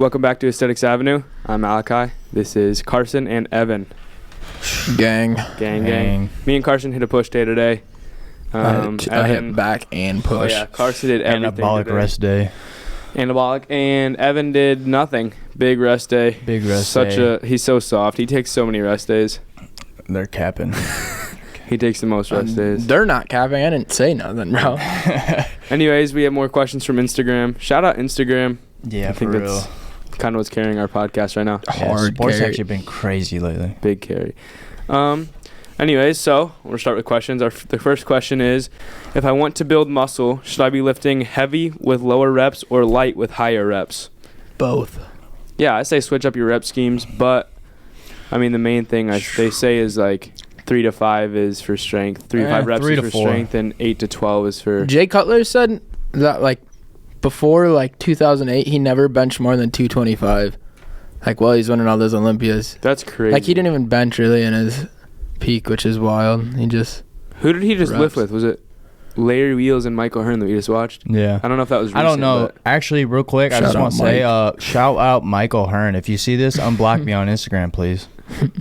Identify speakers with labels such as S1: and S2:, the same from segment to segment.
S1: Welcome back to Aesthetics Avenue. I'm Malachi. This is Carson and Evan.
S2: Gang.
S1: Me and Carson hit a push day today.
S2: I hit back and push.
S1: Oh yeah, Carson did everything.
S3: Anabolic
S1: today.
S3: rest day.
S1: Anabolic, and Evan did nothing. Big rest day. He's so soft. He takes so many rest days.
S3: They're capping.
S1: He takes the most rest days.
S2: They're not capping. I didn't say nothing, bro.
S1: Anyways, we have more questions from Instagram. Shout out Instagram.
S3: Yeah,
S1: I think that's kind of what's carrying our podcast right now.
S3: Hard sports carry. Actually been crazy lately.
S1: Big carry. Anyways, so we'll start with questions. The first question is, if I want to build muscle, should I be lifting heavy with lower reps or light with higher reps?
S2: Both.
S1: Yeah, I say switch up your rep schemes, but I mean the main thing they say is like 3 to 5 is for strength, 3 to 5 reps is for strength, and 8 to 12 is for.
S2: Jay Cutler said that like before like 2008, he never benched more than 225. Like while he's winning all those Olympias.
S1: That's crazy.
S2: Like he didn't even bench really in his peak, which is wild. Who did he just
S1: lift with? Was it Larry Wheels and Michael Hearn that we just watched?
S3: Yeah.
S1: I don't know if that was recent.
S3: I don't know. Actually, real quick, I just want to say, shout out Michael Hearn. If you see this, unblock me on Instagram, please.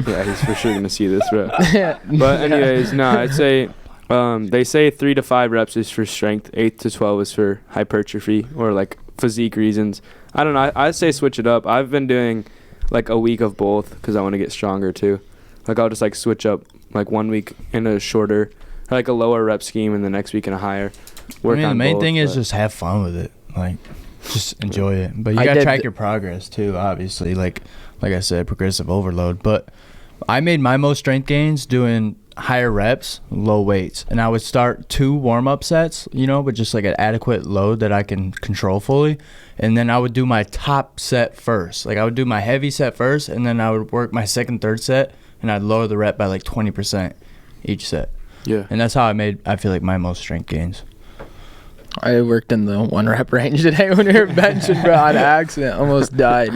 S1: Yeah, he's for sure going to see this, bro. But anyways, I'd say they say 3 to 5 reps is for strength, 8 to 12 is for hypertrophy or like physique reasons. I don't know. I'd say switch it up. I've been doing like a week of both because I want to get stronger too. Like I'll just like switch up like 1 week in a shorter, like a lower rep scheme, and the next week in a higher.
S3: The main thing is just have fun with it. Like just enjoy it. But you gotta track your progress too, obviously. Like I said, progressive overload. But I made my most strength gains doing higher reps, low weights. And I would start 2 warm-up sets, with just like an adequate load that I can control fully. And then I would do my top set first. Like I would do my heavy set first, and then I would work my second, third set, and I'd lower the rep by like 20% each set.
S1: Yeah.
S3: And that's how I feel like my most strength gains.
S2: I worked in the 1 rep range today when we were benching, bro, on accident. Almost died.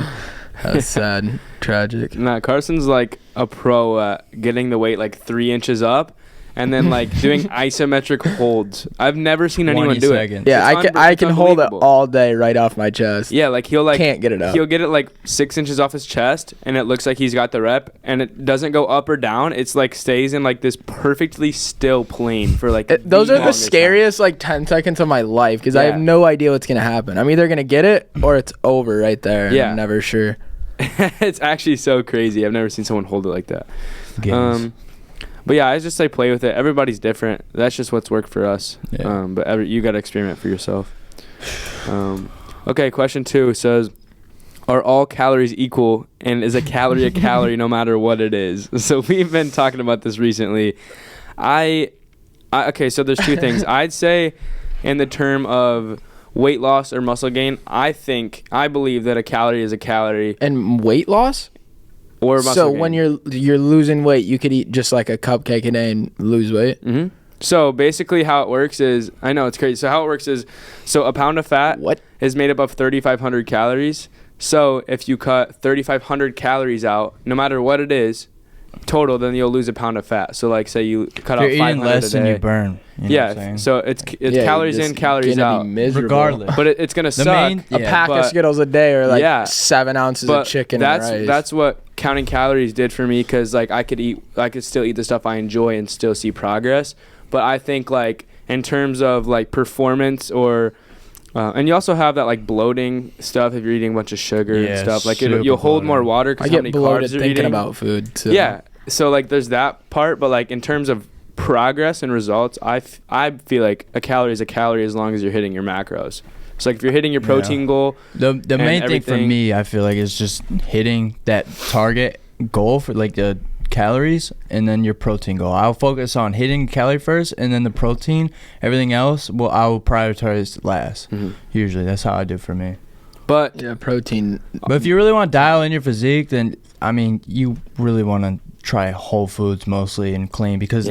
S2: That's sad. Tragic.
S1: Nah, Carson's like a pro at getting the weight like 3 inches up and then like doing isometric holds. I've never seen anyone do it.
S2: Yeah, I can hold it all day right off my chest.
S1: Yeah, like he'll like
S2: can't get it up.
S1: He'll get it like 6 inches off his chest, and it looks like he's got the rep, and it doesn't go up or down. It's like stays in like this perfectly still plane for like.
S2: Those are the scariest like 10 seconds of my life because I have no idea what's gonna happen. I'm either gonna get it or it's over right there. Yeah, I'm never sure.
S1: It's actually so crazy. I've never seen someone hold it like that. But yeah, I just say play with it. Everybody's different. That's just what's worked for us. Yeah. But you got to experiment for yourself. Okay, question 2 says, are all calories equal, and is a calorie no matter what it is? So we've been talking about this recently. Okay, so there's 2 things. I'd say in the term of weight loss or muscle gain, I believe that a calorie is a calorie.
S2: And weight loss?
S1: Or muscle
S2: so
S1: gain.
S2: When you're losing weight, you could eat just like a cupcake a day and lose weight?
S1: Mm-hmm. So basically how it works is, I know it's crazy. So how it works is, a pound of fat is made up of 3,500 calories. So if you cut 3,500 calories out, no matter what it is, total, then you'll lose a pound of fat. So like say you cut out 500
S3: eating less
S1: a day.
S3: Than you burn.
S1: So it's calories in, calories out.
S3: Regardless.
S1: But it's going to suck.
S2: A pack of Skittles a day or like 7 ounces of chicken and rice.
S1: That's what counting calories did for me, because like I could still eat the stuff I enjoy and still see progress. But I think like in terms of like performance or and you also have that like bloating stuff if you're eating a bunch of sugar and stuff. Like you'll hold more water because how many carbs you're
S2: thinking
S1: eating.
S2: About food. So.
S1: Yeah. So like there's that part, but like in terms of progress and results, I feel like a calorie is a calorie as long as you're hitting your macros. So like if you're hitting your protein goal,
S3: the main thing for me, I feel like, is just hitting that target goal for like the calories and then your protein goal. I'll focus on hitting calorie first and then the protein. Everything else, I will prioritize last. Mm-hmm. Usually that's how I do for me.
S1: But
S2: yeah, protein.
S3: But if you really want to dial in your physique, then I mean you really want to try whole foods mostly and clean, because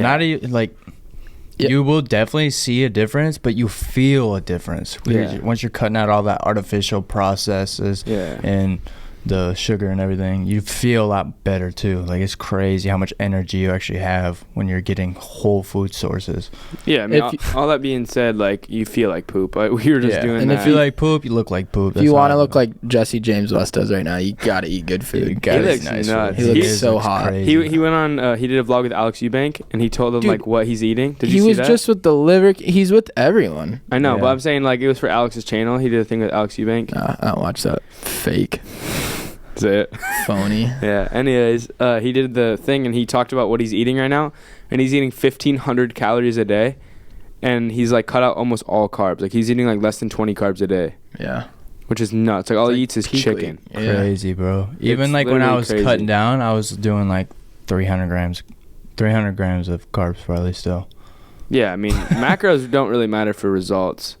S3: you will definitely see a difference, but you feel a difference once you're cutting out all that artificial processes and the sugar and everything, you feel a lot better too. Like, it's crazy how much energy you actually have when you're getting whole food sources.
S1: Yeah, I mean, all that being said, like, you feel like poop. Like, we were just doing
S3: and
S1: that.
S3: if you like poop, you look like poop.
S2: If you want to look like Jesse James West does right now, you gotta eat good food.
S1: He looks nuts.
S2: He looks so hot.
S1: He went on. He did a vlog with Alex Eubank, and he told them like what he's eating. Did you see that? He was
S2: just with the liver. He's with everyone.
S1: I know, but I'm saying like it was for Alex's channel. He did a thing with Alex Eubank.
S2: I don't watch that. Fake.
S1: That's it.
S2: Phony.
S1: Yeah. Anyways, he did the thing, and he talked about what he's eating right now, and he's eating 1,500 calories a day, and he's like cut out almost all carbs. Like he's eating like less than 20 carbs a day.
S2: Yeah.
S1: Which is nuts. Like all he eats is chicken.
S3: Yeah. Crazy, bro. Even like when I was cutting down, I was doing like 300 grams of carbs probably still.
S1: Yeah, I mean, macros don't really matter for results.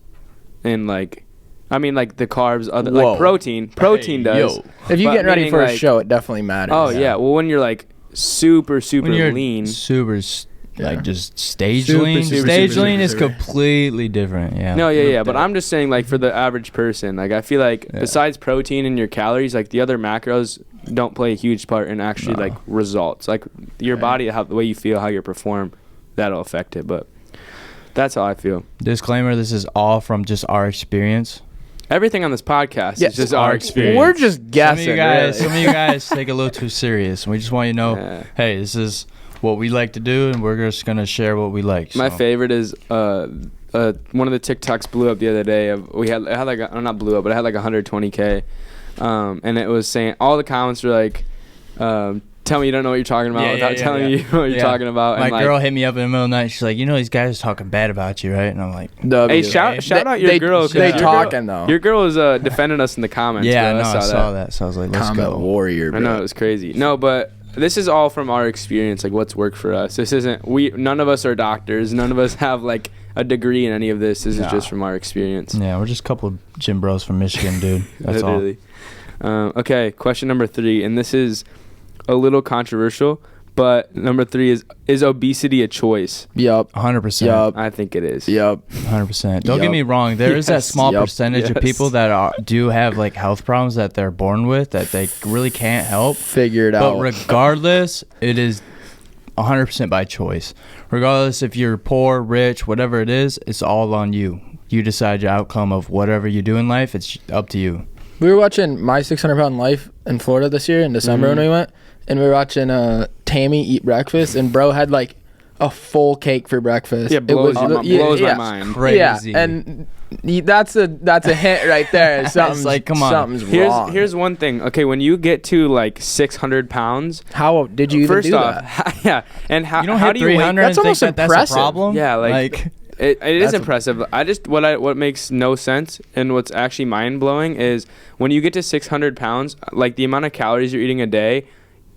S1: And like, I mean, like the carbs, like protein does.
S2: Yo. If you're getting ready for a show, it definitely matters.
S1: Oh yeah. Well, when you're like super lean,
S3: just stage lean. Stage lean is completely different. Yeah.
S1: No, yeah. But I'm just saying, like for the average person, like I feel like besides protein and your calories, like the other macros don't play a huge part in actually like results. Like your body, how the way you feel, how you perform, that'll affect it. But that's how I feel.
S3: Disclaimer: this is all from just our experience.
S1: Everything on this podcast is just our experience.
S2: We're just guessing.
S3: Some of you guys take it a little too serious, and we just want you to know, hey, this is what we like to do, and we're just gonna share what we like.
S1: My favorite is one of the TikToks blew up the other day. It had like not blew up, but it had like 120K, and it was saying all the comments were like, "Tell me you don't know what you're talking about without telling me what you're talking about."
S3: My
S1: and
S3: girl hit me up in the middle of the night. She's like, "You know these guys are talking bad about you, right?" And I'm like,
S1: "Hey, shout out your girl."
S2: They talking though.
S1: Your girl was defending us in the comments.
S3: Yeah, no, I saw that. So I was like, "Let's go,
S2: warrior." Bro.
S1: I know, it was crazy. No, but this is all from our experience, like what's worked for us. This isn't none of us are doctors. None of us have like a degree in any of this. This is just from our experience.
S3: Yeah, we're just a couple of gym bros from Michigan, dude. That's
S1: all. Okay, question number 3, and this is a little controversial, but number 3 is obesity a choice?
S2: Yup.
S3: 100%.
S2: Yup.
S1: I think it is.
S2: Yup.
S3: 100%. Don't get me wrong. There is that small percentage of people that do have like health problems that they're born with that they really can't help.
S2: Figure it out.
S3: But regardless, it is 100% by choice. Regardless if you're poor, rich, whatever it is, it's all on you. You decide your outcome of whatever you do in life. It's up to you.
S2: We were watching My 600 Pound Life in Florida this year in December when we went. And we were watching Tammy eat breakfast, and bro had like a full cake for breakfast.
S1: Yeah, blows my mind.
S3: Crazy.
S2: Yeah, and that's a hint right there. Something's
S3: like, come on.
S2: Something's wrong.
S1: Here's one thing. Okay, when you get to like 600 pounds,
S2: how did you even do that?
S1: Yeah, and how
S3: you don't
S1: how
S3: hit
S1: do you
S3: 300
S2: That's
S3: and
S2: almost
S3: think that
S2: impressive.
S3: That's a problem?
S1: Yeah, like it is impressive. I just what makes no sense and what's actually mind blowing is when you get to 600 pounds, like the amount of calories you're eating a day,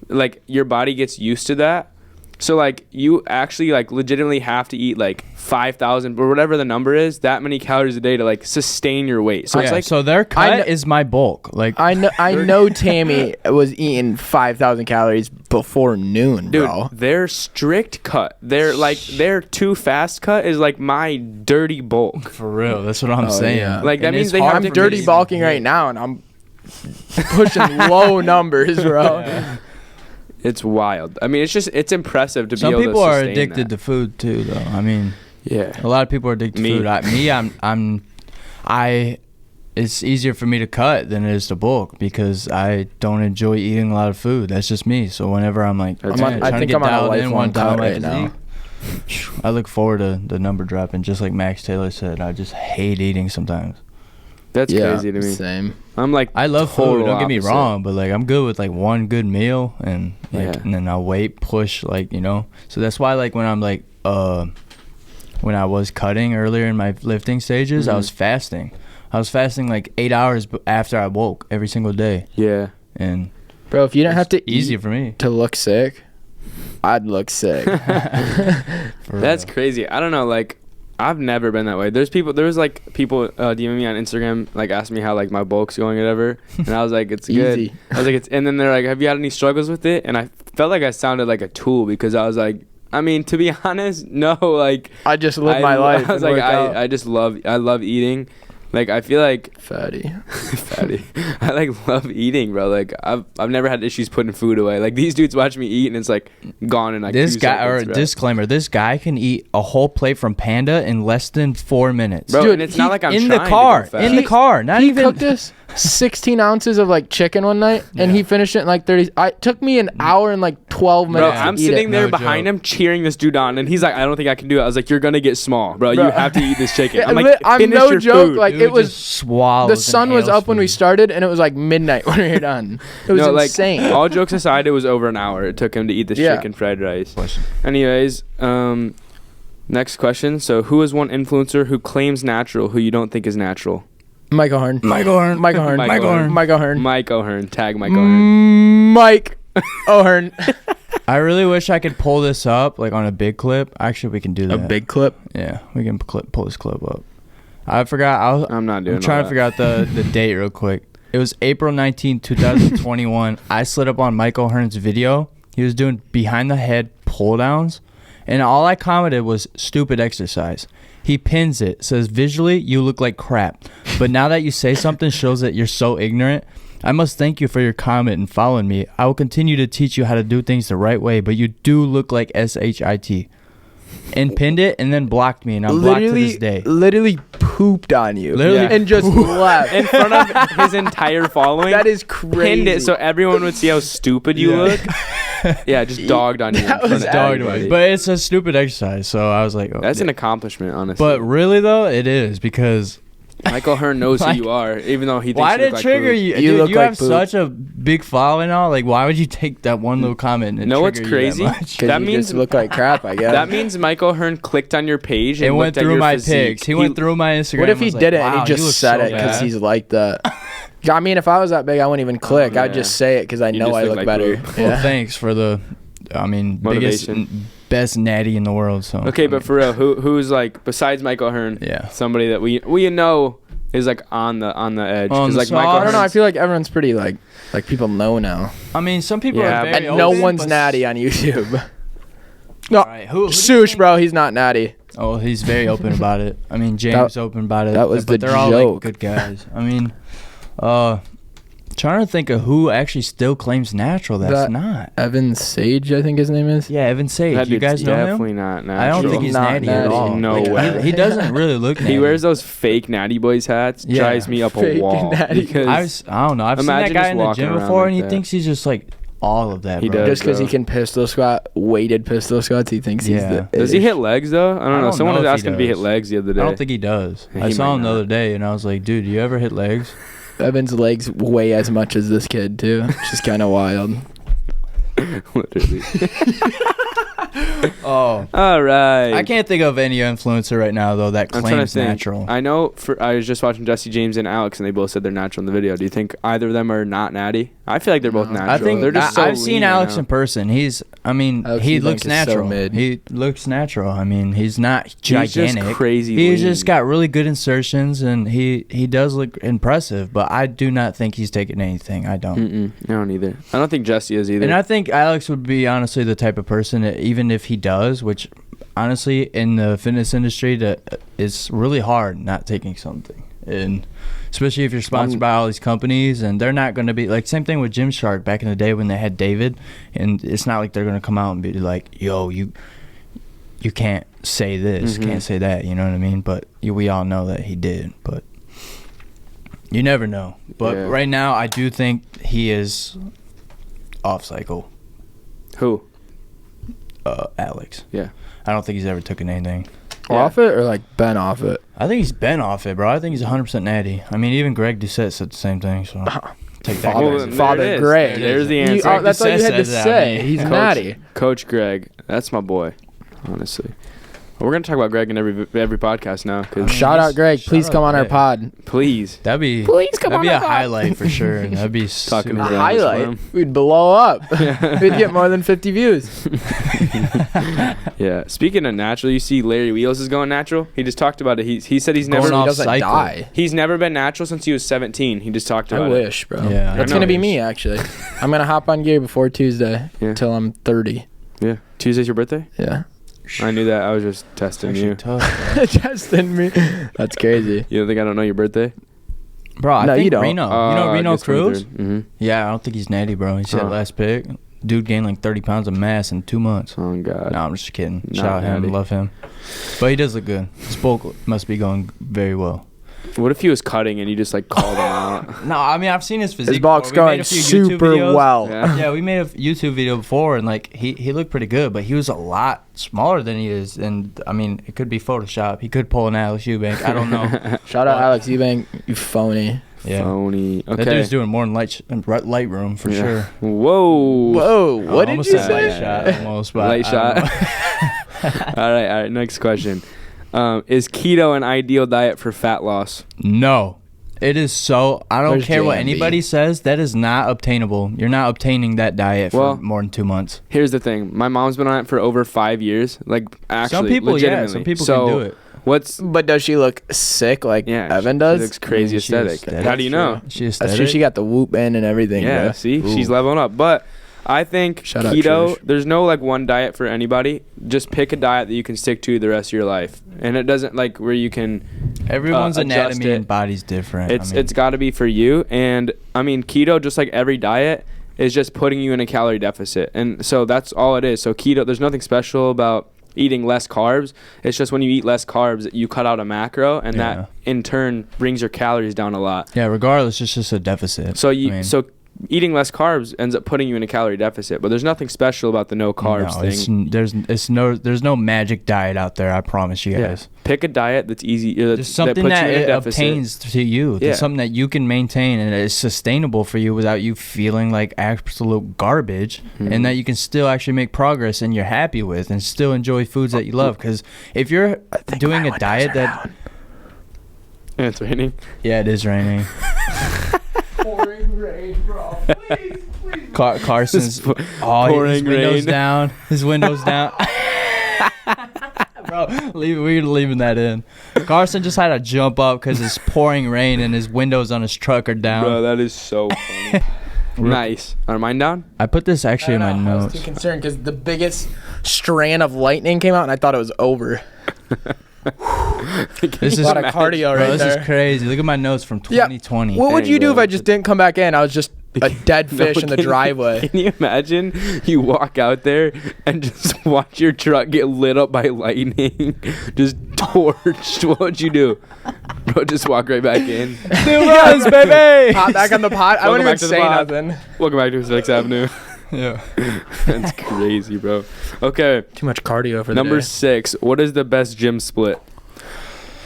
S1: like your body gets used to that. So like you actually like legitimately have to eat like 5,000 or whatever the number is, that many calories a day to like sustain your weight. So it's like,
S3: so their cut is my bulk. Like
S2: I know Tammy was eating 5,000 calories before noon,
S1: dude,
S2: bro.
S1: Their strict cut, their too fast cut is like my dirty bulk.
S3: For real, that's what I'm saying.
S2: Yeah.
S1: Like that means
S2: I'm dirty bulking right now, and I'm pushing low numbers, bro.
S3: Yeah.
S1: It's wild. I mean, it's impressive to be able to sustain that.
S3: Some people are addicted to food too, though. I mean,
S1: yeah,
S3: a lot of people are addicted to food. It's easier for me to cut than it is to bulk because I don't enjoy eating a lot of food. That's just me. So whenever I'm like,
S2: I think I'm on a lifelong cut right now.
S3: I look forward to the number dropping. Just like Max Taylor said, I just hate eating sometimes.
S1: That's crazy to me.
S2: Same.
S1: I'm like,
S3: I love food. Don't get me wrong, but like I'm good with like one good meal and like and then I'll push like So that's why like when I'm like when I was cutting earlier in my lifting stages, I was fasting. I was fasting like 8 hours after I woke every single day.
S1: Yeah.
S3: And
S2: bro, if you don't have to
S3: easy for me
S2: to look sick, I'd look sick.
S1: That's crazy. I don't know, like I've never been that way. There was like people DMing me on Instagram, like asking me how like my bulk's going or whatever, and I was like, it's good.
S2: Easy.
S1: I was like, and then they're like, have you had any struggles with it? And I felt like I sounded like a tool because I was like, I mean, to be honest, no, like
S2: I just live my life.
S1: I was like, I love eating. Like, I feel like
S2: Fatty.
S1: I like love eating, bro. Like, I've never had issues putting food away. Like, these dudes watch me eat and it's like gone in like
S3: this
S1: 2
S3: guy
S1: seconds,
S3: or
S1: bro.
S3: disclaimer, this guy can eat a whole plate from Panda in less than 4 minutes.
S1: Bro,
S2: Dude,
S1: and it's not like I'm
S3: in
S1: trying
S3: the car,
S1: to go fast.
S3: in the car, not
S2: He
S3: even
S2: cooked us 16 ounces of like chicken one night, and he finished it in like 30. It took me an hour and like 12
S1: Bro,
S2: minutes.
S1: I'm
S2: to eat
S1: sitting
S2: it.
S1: there
S3: No
S1: behind
S3: joke.
S1: him cheering this dude on, and he's like, I don't think I can do it. I was like, you're gonna get small, bro. You have to eat this chicken. I'm like,
S2: I'm
S1: finish
S2: no
S1: your
S2: joke.
S1: food.
S2: Like
S3: Dude
S2: it was.
S3: just swallows
S2: The sun
S3: and
S2: was
S3: inhales
S2: up when we
S3: food.
S2: started, and it was like midnight when we were done. It was insane.
S1: All jokes aside, it was over an hour. It took him to eat this
S2: Yeah.
S1: chicken fried rice. Anyways, next question. So, who is one influencer who claims natural who you don't think is natural?
S2: Michael Hearn.
S3: Michael Hearn.
S2: Michael Hearn.
S1: Michael Hearn.
S2: Michael Hearn.
S1: Mike O'Hearn. Tag Mike O'Hearn.
S2: Mike O'Hearn.
S3: I really wish I could pull this up like on a big clip. Actually, we can do that.
S2: A big clip.
S3: Yeah, we can pull this clip up. I forgot.
S1: I'm not doing
S3: I'm trying
S1: all
S3: to figure out the date real quick. It was April 19, 2021. I slid up on Michael Hearn's video. He was doing behind the head pull downs, and all I commented was stupid exercise. He pins it, says visually you look like crap, but now that you say something shows that you're so ignorant. I must thank you for your comment and following me. I will continue to teach you how to do things the right way, but you do look like SHIT. And pinned it and then blocked me, and I'm blocked to this day.
S2: Literally pooped on you.
S3: Literally
S1: Yeah.
S2: And just left.
S1: In front of his entire following.
S2: That is crazy.
S1: Pinned it so everyone would see how stupid you look. Yeah, just dogged on you.
S2: That
S1: in front
S2: was
S1: of
S3: Dogged
S1: everybody.
S3: me. But it's a stupid exercise, so I was like, oh,
S1: That's
S3: yeah.
S1: an accomplishment, honestly.
S3: But really though, it is because
S1: Michael Hearn knows who
S3: Like-
S1: you are, even though he thinks
S3: why
S1: you
S3: did
S1: look
S3: it
S1: like
S3: trigger
S1: poop.
S3: you?
S2: You
S3: Dude,
S2: look
S3: you
S2: like
S3: have
S2: poop.
S3: such a big following now. Like, why would you take that one little comment and
S1: Know what's
S3: trigger you that
S1: crazy?
S3: much?
S2: That
S1: That
S2: means
S1: means-
S2: just look like crap, I guess.
S1: That means Michael Hearn clicked on your page and
S3: It went
S1: looked at
S3: through
S1: your
S3: my
S1: physique.
S3: pics. He went through my Instagram.
S2: What if he
S3: was like,
S2: did it and
S3: "Wow,
S2: he
S3: you
S2: just
S3: look
S2: said
S3: so
S2: it because
S3: bad."
S2: he's like that? I mean, if I was that big, I wouldn't even click. I'd
S1: yeah.
S2: just say it because I
S1: You
S2: know
S1: just
S2: I
S1: look
S2: look
S1: like
S2: better.
S1: poop.
S3: Well,
S2: Yeah.
S3: thanks for the, biggest,
S1: Motivation.
S3: best natty in the world. So
S1: Okay, but for real, who's like besides Michael Hearn?
S3: Yeah.
S1: Somebody that we know is like on the edge.
S3: On
S1: 'Cause,
S3: the
S1: like
S3: sauce.
S1: Michael
S2: I don't know. I
S1: Hearn's-
S2: feel like everyone's pretty like people know now,
S3: I mean, some people
S1: Yeah,
S3: are
S1: but-
S3: very
S2: and no
S3: open,
S2: one's
S3: but-
S2: natty on YouTube. No,
S3: All right, who do you
S2: Sush,
S3: think-
S2: bro, he's not natty.
S3: Oh, he's very open about it. I mean, James open about it.
S2: that was
S3: but
S2: the
S3: they're all
S2: joke.
S3: like good guys. I mean, trying to think of who actually still claims natural. That's
S2: That-
S3: not.
S2: Evan Sage, I think his name is.
S3: Yeah, Evan Sage.
S1: That
S3: You
S1: dude's
S3: guys know him?
S1: definitely not natural.
S3: I don't think he's
S2: Not
S3: natty, at
S2: natty.
S3: all.
S1: No
S3: Like,
S1: way.
S3: He doesn't really look natty.
S1: He wears those fake Natty Boys hats.
S3: Yeah.
S1: Drives me up
S2: Fake
S1: a wall.
S2: Natty
S1: Because
S3: I don't know. I've seen that
S1: Imagine
S3: guy
S1: just
S3: in the
S1: walking
S3: gym
S1: around
S3: before,
S1: like
S3: and he
S1: that.
S3: thinks he's just like all of that.
S1: He
S3: bro.
S1: does.
S2: Just because he
S1: bro.
S2: can pistol squat, weighted pistol squats, he thinks he's
S3: Yeah.
S2: the.
S1: does he hit legs though? I don't know.
S3: don't
S1: Someone
S3: know
S1: was
S3: if he
S1: asking if he hit
S3: does.
S1: legs the other day.
S3: I don't think he does.
S1: He
S3: I saw
S1: might
S3: him the
S1: not.
S3: other day, and I was like, dude, do you ever hit legs?
S2: Evan's legs weigh as much as this kid too. It's just kind of wild.
S1: Literally.
S3: Oh.
S1: All right.
S3: I can't think of any influencer right now though that
S1: I'm trying to
S3: claims
S1: think.
S3: natural.
S1: I know. I was just watching Jesse James and Alex, and they both said they're natural in the video. Do you think either of them are not natty? I feel like they're both
S2: No.
S1: natural.
S3: I think
S1: they're just so
S3: I've seen
S1: lean
S3: Alex
S1: right
S3: in person. Alex
S2: Eubanks
S3: he
S2: is
S3: looks
S2: so
S3: natural.
S2: mid.
S3: He looks natural. I mean, he's not
S1: He's
S3: gigantic.
S1: just crazy.
S3: He's
S1: lean.
S3: just got really good insertions, and he does look impressive. But I do not think he's taking anything. I don't.
S1: Mm-mm. I don't either. I don't think Jesse is either.
S3: And I think Alex would be honestly the type of person that even if he does, which honestly in the fitness industry that it's really hard not taking something. And especially if you're sponsored by all these companies, and they're not going to be like same thing with Gymshark back in the day when they had David, and it's not like they're going to come out and be like, yo, you can't say this, can't say that, you know what I mean? But we all know that he did, but you never know. But
S1: Yeah.
S3: right now I do think he is off cycle.
S1: Who?
S3: Alex.
S1: Yeah.
S3: I don't think he's ever taken anything.
S1: Yeah.
S2: Off it or like been off it?
S3: I think he's been off it, bro. I think he's 100% natty. I mean, even Greg Doucette said the same thing, so take that.
S2: Father-
S1: Well,
S3: guy's-
S1: there
S2: Father
S1: it is.
S2: Greg.
S1: There's the
S2: You-
S1: answer.
S2: that's all you had to
S3: Says that,
S2: say.
S3: I mean,
S2: He's
S1: Coach-
S2: natty.
S1: Coach Greg. That's my boy. Honestly. We're gonna talk about Greg in every podcast now. 'Cause
S2: Shout out Greg.
S3: Shout
S2: Please
S3: out
S2: come on our
S3: Greg.
S2: pod.
S1: please.
S3: That'd be
S2: come
S3: a
S2: on our pod.
S3: highlight for sure. And that'd be
S1: Talking
S3: super-
S1: his
S2: A
S1: ass.
S2: highlight. We'd blow up. We'd get more than 50 views.
S1: Yeah. Speaking of natural, you see Larry Wheels is going natural. He just talked about it. He said he's
S3: Going
S1: never
S2: So he
S3: off
S2: doesn't
S3: cycle.
S2: die.
S1: he's never been natural since he was 17. He just talked
S2: I
S1: about it.
S2: wish, bro.
S3: Yeah, I
S2: That's
S1: know.
S2: going to be me, actually. I'm going to hop on gear before Tuesday
S1: Yeah.
S2: until I'm 30.
S1: Yeah. Tuesday's your birthday?
S2: Yeah.
S1: I knew that. I was just testing you.
S2: Testing me. That's crazy.
S1: You don't think I don't know your birthday?
S3: Bro, I think
S2: you don't.
S3: Reno. You know Reno Cruz?
S1: Mm-hmm.
S3: Yeah, I don't think he's natty, bro. He's that last pick. Dude gained like 30 pounds of mass in 2 months.
S1: Oh, God.
S3: No, I'm just kidding.
S1: Not
S3: Shout out him.
S1: natty.
S3: Love him. But he does look good. His bulk must be going very well.
S1: What if he was cutting and you just like called him out?
S3: No, I mean, I've seen his physique.
S2: His bulk's
S3: before. We made
S2: going
S3: a few YouTube
S2: super
S3: videos.
S2: well.
S3: Yeah, we made a YouTube video before, and like he looked pretty good, but he was a lot smaller than he is. And I mean, it could be Photoshop. He could pull an Alex Eubank. I don't know.
S2: Shout out Alex Eubank, you phony.
S3: Yeah.
S1: Phony. Okay.
S3: That dude's doing more than Lightroom for sure.
S1: Whoa.
S2: Whoa, what did you
S3: said
S2: say?
S3: Light shot, almost, but
S1: Light shot. All right. Next question. Is keto an ideal diet for fat loss?
S3: No. It is so. I don't
S2: Where's
S3: care what
S2: JMB?
S3: anybody says. That is not obtainable. You're not obtaining that diet for more than 2 months.
S1: Here's the thing. My mom's been on it for over 5 years. Like, actually,
S3: Some people,
S1: legitimately.
S3: some people
S1: so
S3: can do it.
S2: But does she look sick like Evan does?
S1: She looks crazy
S3: She's
S1: aesthetic.
S3: aesthetic.
S1: How do you know?
S3: She
S2: That's true. She got the whoop in and everything.
S1: Yeah,
S2: bro.
S1: see?
S2: Ooh.
S1: She's leveling up. But I think
S2: Shout out
S1: keto,
S2: Trish.
S1: there's no like one diet for anybody. Just pick a diet that you can stick to the rest of your life. And it doesn't like where you can
S3: Everyone's
S1: adjust
S3: anatomy
S1: it.
S3: and body's different.
S1: It's got to be for you. And I mean, keto, just like every diet, is just putting you in a calorie deficit. And so that's all it is. So keto, there's nothing special about eating less carbs. It's just when you eat less carbs, you cut out a macro, and that in turn brings your calories down a lot.
S3: Yeah, regardless, it's just a deficit.
S1: So so eating less carbs ends up putting you in a calorie deficit, but there's nothing special about the no carbs thing.
S3: There's no magic diet out there. I promise you guys.
S1: Pick a diet that's easy.
S3: There's something that
S1: it
S3: obtains to you. There's something that you can maintain and is sustainable for you without you feeling like absolute garbage, and that you can still actually make progress and you're happy with and still enjoy foods that you love. Because if you're doing a diet that,
S1: and it's raining.
S3: Yeah, it is raining.
S2: Pouring rain, bro. Please.
S3: Carson's his windows down. His windows down. Bro, we're leaving that in. Carson just had to jump up because it's pouring rain and his windows on his truck are down.
S1: Bro, that is so funny. Nice. Are mine down?
S3: I put this actually in my notes.
S2: I was too concerned because the biggest strand of lightning came out and I thought it was over.
S3: This is
S2: a lot of cardio right
S3: this
S2: there.
S3: is crazy. Look at my notes from 2020.
S2: What would
S1: Dang,
S2: you do
S1: bro.
S2: if I just didn't come back in? I was just a dead fish in the driveway.
S1: Can you imagine you walk out there and just watch your truck get lit up by lightning? Just torched. What would you do? Bro, just walk right back in.
S2: New runs, baby! Hop back on the pot. I wouldn't even say nothing.
S1: Welcome back to 6th Avenue.
S3: Yeah.
S1: That's crazy, bro. Okay.
S2: Too much cardio for the
S1: Number
S2: day.
S1: 6. What is the best gym split?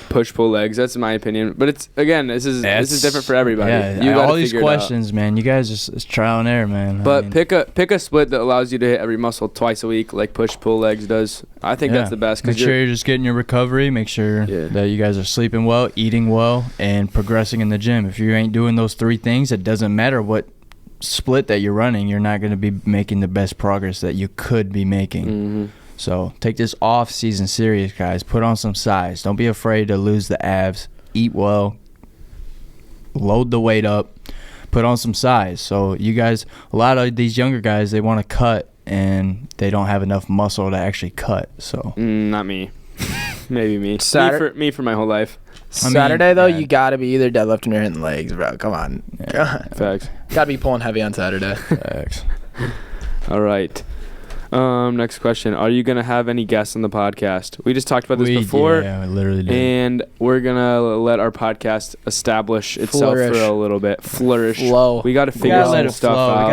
S1: Push pull legs. That's my opinion. But it's again, this is different for everybody.
S3: Yeah,
S1: you
S3: all these questions, man. You guys it's trial and error, man.
S1: But pick a split that allows you to hit every muscle twice a week, like push pull legs does. I think that's the best.
S3: Make sure you're just getting your recovery. Make sure that you guys are sleeping well, eating well, and progressing in the gym. If you ain't doing those 3 things, it doesn't matter what split that you're running. You're not going to be making the best progress that you could be making.
S1: Mm-hmm.
S3: So take this off season serious, guys. Put on some size. Don't be afraid to lose the abs. Eat well. Load the weight up. Put on some size. So you guys, a lot of these younger guys, they want to cut and they don't have enough muscle to actually cut. So
S1: not me. Maybe me. Me for my whole life.
S2: Saturday though, you gotta be either deadlifting or hitting legs, bro. Come on.
S3: Yeah.
S1: Facts.
S2: Gotta be pulling heavy on Saturday.
S3: Facts.
S1: All right. Next question. Are you going to have any guests on the podcast? We just talked about this before.
S3: Yeah, we literally did.
S1: And we're going to let our podcast establish itself for a little bit. Flourish.
S2: Flow.
S1: We got to figure some stuff out.
S3: We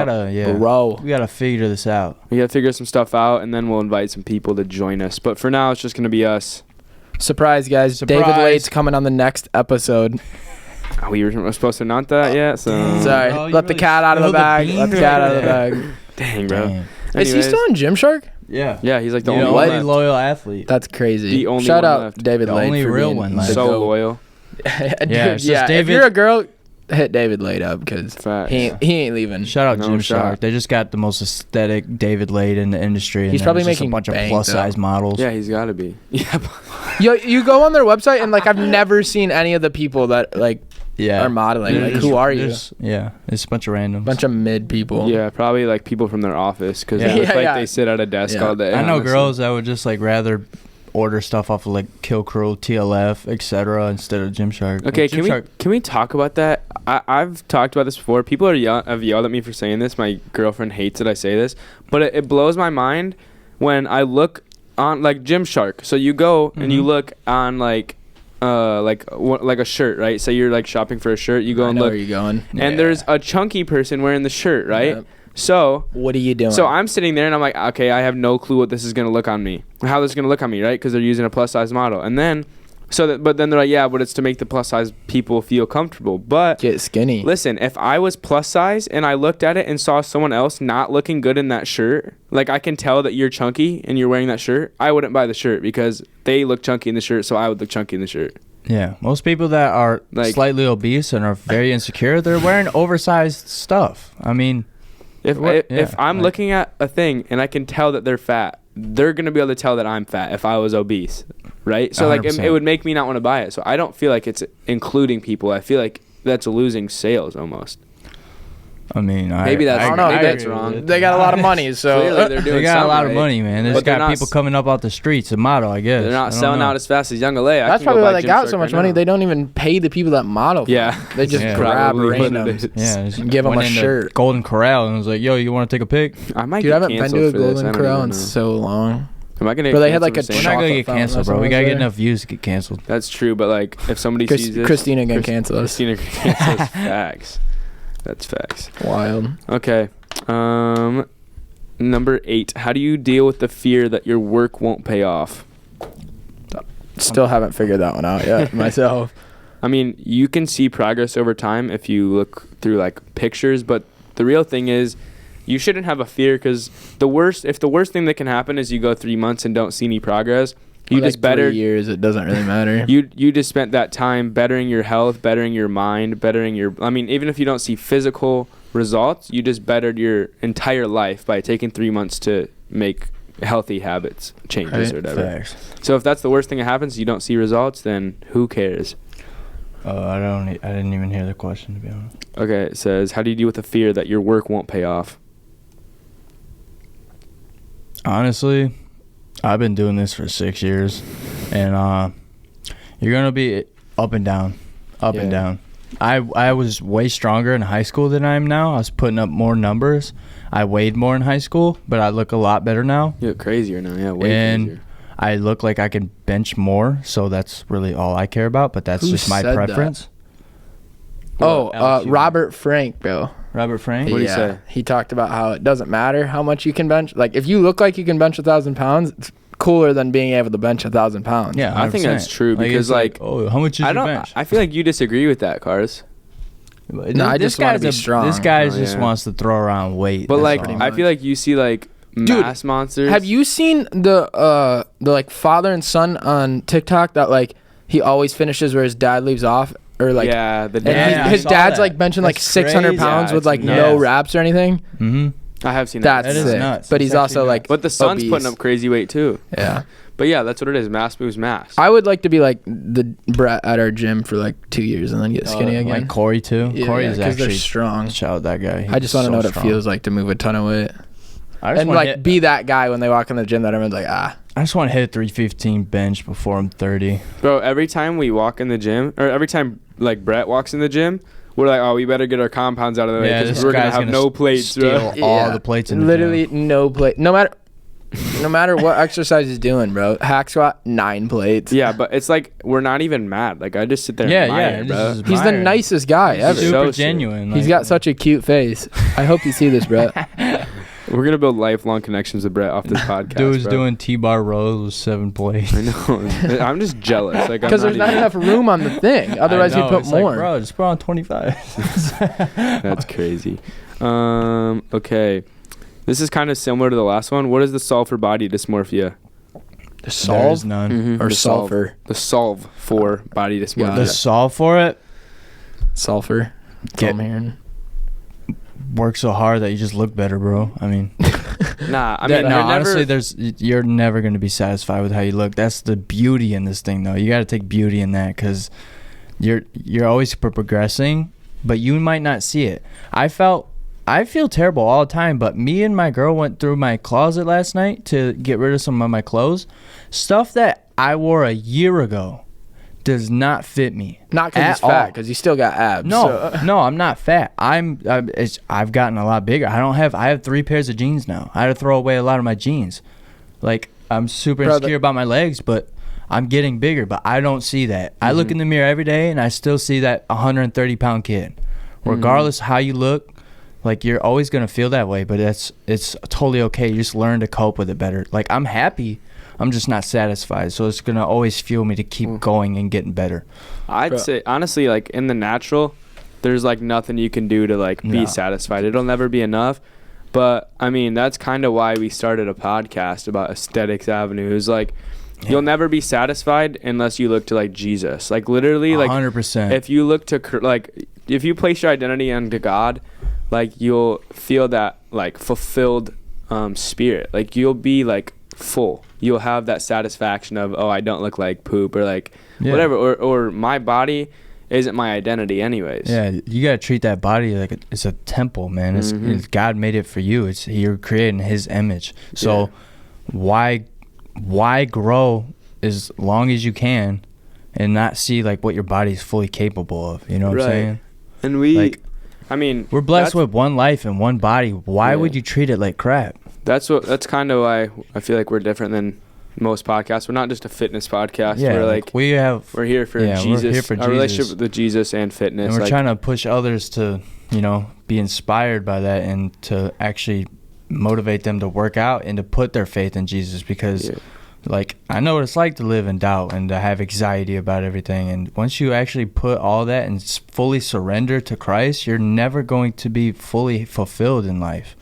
S3: got to figure this out.
S1: We got to figure some stuff out, and then we'll invite some people to join us. But for now, it's just going to be us.
S2: Surprise, guys.
S3: Surprise.
S2: David Late's coming on the next episode.
S1: We were supposed to announce that yet, so...
S2: Sorry. Let the cat out of the bag. Let the cat out of the bag.
S1: Dang, bro.
S3: Dang.
S2: Is he still in Gymshark?
S3: Yeah.
S1: Yeah, he's like the only
S3: only
S1: one left.
S3: loyal athlete.
S2: That's crazy.
S1: The only
S2: Shout
S1: one
S2: out
S1: left.
S2: David
S3: The
S2: Late
S3: only
S2: for
S3: real
S2: being
S3: one left.
S1: So loyal.
S2: Dude,
S3: Yeah, it's just
S2: if
S3: David-
S2: you're a girl, hit David Late up because
S1: Facts.
S2: he ain't leaving.
S3: Shout out
S1: No
S3: Gymshark.
S1: shot.
S3: They just got the most aesthetic David Lade in the industry. And
S2: He's
S3: then
S2: probably
S3: just
S2: making
S3: a bunch of
S2: bank,
S3: plus
S2: though.
S3: size models.
S1: Yeah, he's got to be. Yeah.
S2: You go on their website and like I've never seen any of the people that like are modeling. Like, who are you?
S3: Yeah, it's a bunch of randoms.
S2: Bunch of mid people.
S1: Yeah, probably like people from their office because they look like they sit at a desk all day.
S3: I know girls that would just like rather order stuff off of like Kill Crow, TLF, etc. instead of Gymshark.
S1: Okay, can we talk about that? I've talked about this before. People have yelled at me for saying this. My girlfriend hates it I say this, but it blows my mind when I look on like Gymshark. So you go and you look on like a shirt, right? So you're like shopping for a shirt. You go and look.
S2: Where you going?
S1: And there's a chunky person wearing the shirt, right?
S2: Yep.
S1: So
S2: what are you doing?
S1: So I'm sitting there and I'm like, okay, I have no clue what this is gonna look on me, how this is gonna look on me, right? Because they're using a plus size model, and then but then they're like, yeah, but it's to make the plus size people feel comfortable. But
S2: get skinny.
S1: Listen, if I was plus size and I looked at it and saw someone else not looking good in that shirt, like I can tell that you're chunky and you're wearing that shirt, I wouldn't buy the shirt because they look chunky in the shirt, so I would look chunky in the shirt.
S3: Yeah, most people that are like slightly obese and are very insecure, they're wearing oversized stuff. I mean,
S1: if I'm looking at a thing and I can tell that they're fat, they're going to be able to tell that I'm fat if I was obese, right? So 100%. Like it would make me not want to buy it. So I don't feel like it's including people. I feel like that's losing sales almost.
S3: I mean,
S1: maybe that's wrong.
S2: They got a lot of money, so
S1: clearly they're doing
S3: they got a lot of money, man. They just got people coming up out the streets, a model, I guess.
S1: They're not selling out as fast as Young LA.
S2: That's probably why they got so much money. They don't even pay the people that model. They just grab randoms. And give them a shirt.
S3: Golden Corral and was like, "Yo, you want to take a pic?"
S1: I might.
S2: Dude, I haven't been to a Golden Corral in so long.
S1: Am I gonna?
S2: But they had like a.
S3: We're not gonna get canceled, bro. We gotta get enough views to get canceled.
S1: That's true, but like if somebody sees this,
S2: Christina gonna cancel us.
S1: Christina gonna cancel us. Facts. That's facts.
S2: Wild.
S1: Okay. Number 8. How do you deal with the fear that your work won't pay off?
S2: Still haven't figured that one out yet myself.
S1: I mean, you can see progress over time if you look through like pictures, but the real thing is you shouldn't have a fear because if the worst thing that can happen is you go 3 months and don't see any progress, you just better
S2: 3 years. It doesn't really matter.
S1: You just spent that time bettering your health, bettering your mind, bettering your. I mean, even if you don't see physical results, you just bettered your entire life by taking 3 months to make healthy habits changes or whatever.
S3: Facts.
S1: So if that's the worst thing that happens, you don't see results, then who cares?
S3: I didn't even hear the question, to be honest.
S1: Okay, it says, how do you deal with the fear that your work won't pay off?
S3: Honestly, I've been doing this for 6 years, and you're gonna be up and down, and down. I was way stronger in high school than I am now. I was putting up more numbers. I weighed more in high school, but I look a lot better now.
S1: You look crazier now, yeah, way crazier.
S3: I look like I can bench more, so that's really all I care about. But that's just my preference.
S2: Robert Frank, bro.
S3: Robert Frank?
S1: What did he say?
S2: He talked about how it doesn't matter how much you can bench. Like, if you look like you can bench 1,000 pounds, it's cooler than being able to bench 1,000 pounds.
S1: Yeah, 100%. I think that's true because,
S3: oh, how much is your bench?
S1: I feel like you disagree with that, Cars.
S2: No, I just want to be strong.
S3: This guy just wants to throw around weight.
S1: But, like, I feel like you see, like, mass monsters.
S2: Have you seen the like, father and son on TikTok that, like, he always finishes where his dad leaves off? Or like,
S1: the dad.
S2: His dad's like benching like 600 pounds with like no wraps or anything.
S3: Mm-hmm.
S1: I have seen that.
S2: That's
S3: sick.
S2: Nuts. But he's also nuts. Like,
S1: but the son's
S2: obese.
S1: putting up crazy weight too.
S2: Yeah.
S1: But yeah, that's what it is. Mass moves mass.
S2: I would like to be like the Brett at our gym for like 2 years and then get skinny again.
S3: Like Corey too.
S2: Yeah,
S3: Corey is actually
S2: they're strong.
S3: Shout out that guy.
S2: I just want to know what it feels like to move a ton of weight.
S3: And
S2: like be that guy when they walk in the gym that everyone's like,
S3: I just want to hit 315 bench before I'm 30.
S1: Bro, every time we walk in the gym, or every time like Brett walks in the gym, we're like, oh, we better get our compounds out of the way because we're gonna have no plates.
S3: Steal all the plates in the
S2: literally
S3: gym.
S2: No plate. No matter what exercise he's doing, bro. Hack squat, 9 plates.
S1: Yeah, but it's like we're not even mad. Like I just sit there and admire, bro.
S2: He's the nicest guy ever.
S3: Super genuine.
S2: He's got such a cute face. I hope you see this, Brett.
S1: We're gonna build lifelong connections with Brett off this podcast.
S3: Dude's doing T-bar rows with 7 plates.
S1: I know. I'm just jealous. Like
S2: because there's not enough room on the thing. Otherwise, you'd put more.
S3: Like, bro, just put on 25.
S1: That's crazy. Okay. This is kind of similar to the last one. What is the solve for body dysmorphia?
S2: The solve?
S3: There is none.
S2: Mm-hmm. Or sulfur.
S1: The solve for body dysmorphia.
S3: The solve for it?
S2: Sulfur. I'm hearing.
S3: Work so hard that you just look better, bro. I mean,
S1: honestly,
S3: you're never going to be satisfied with how you look. That's the beauty in this thing, though. You got to take beauty in that because you're always progressing, but you might not see it. I feel terrible all the time, but me and my girl went through my closet last night to get rid of some of my clothes. Stuff that I wore a year ago does not fit me.
S2: Not because he's fat, because you still got abs.
S3: No, no, I'm not fat. I've gotten a lot bigger. I have 3 pairs of jeans now. I had to throw away a lot of my jeans. Like, I'm super insecure about my legs, but I'm getting bigger, but I don't see that. I look in the mirror every day, and I still see that 130-pound kid. Regardless how you look, like, you're always going to feel that way, but it's totally okay. You just learn to cope with it better. Like, I'm happy. I'm just not satisfied, so it's going to always fuel me to keep going and getting better.
S1: I'd say, honestly, like, in the natural, there's, like, nothing you can do to, like, be satisfied. It'll never be enough. But, I mean, that's kind of why we started a podcast about Aesthetics Avenue. It's like, you'll never be satisfied unless you look to, like, Jesus. Like, literally, like,
S3: 100%.
S1: If you look to, like, if you place your identity into God, like, you'll feel that, like, fulfilled spirit. Like, you'll be, like, full. You'll have that satisfaction of, oh, I don't look like poop, or, like, whatever. Or my body isn't my identity anyways.
S3: Yeah, you got to treat that body like it's a temple, man. It's God made it for you. You're creating his image. So why grow as long as you can and not see, like, what your body's fully capable of? You know what I'm saying?
S1: And we're
S3: blessed with one life and one body. Why would you treat it like crap?
S1: That's kind of why I feel like we're different than most podcasts. We're not just a fitness podcast.
S3: Yeah,
S1: we're here for Jesus. We're here for our relationship with Jesus and fitness.
S3: And we're trying to push others to, be inspired by that and to actually motivate them to work out and to put their faith in Jesus, because like, I know what it's like to live in doubt and to have anxiety about everything. And once you actually put all that and fully surrender to Christ, you're never going to be fully fulfilled in life.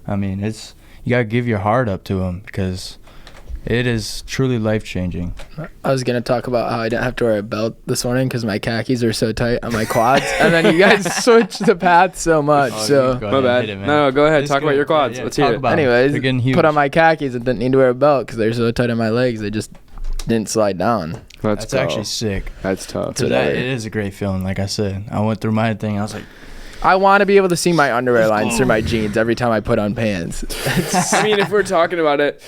S3: I mean, you got to give your heart up to him, because it is truly life-changing.
S2: I was going to talk about how I didn't have to wear a belt this morning because my khakis are so tight on my quads. And then you guys switched the path so much.
S1: My bad. No, go ahead. Talk about your quads. Let's hear it.
S2: Anyways, put on my khakis and didn't need to wear a belt because they're so tight on my legs. They just didn't slide down.
S3: That's actually sick.
S1: That's tough.
S3: So it is a great feeling. Like I said, I went through my thing. I was like,
S2: I want to be able to see my underwear lines through my jeans every time I put on pants.
S1: I mean, if we're talking about it,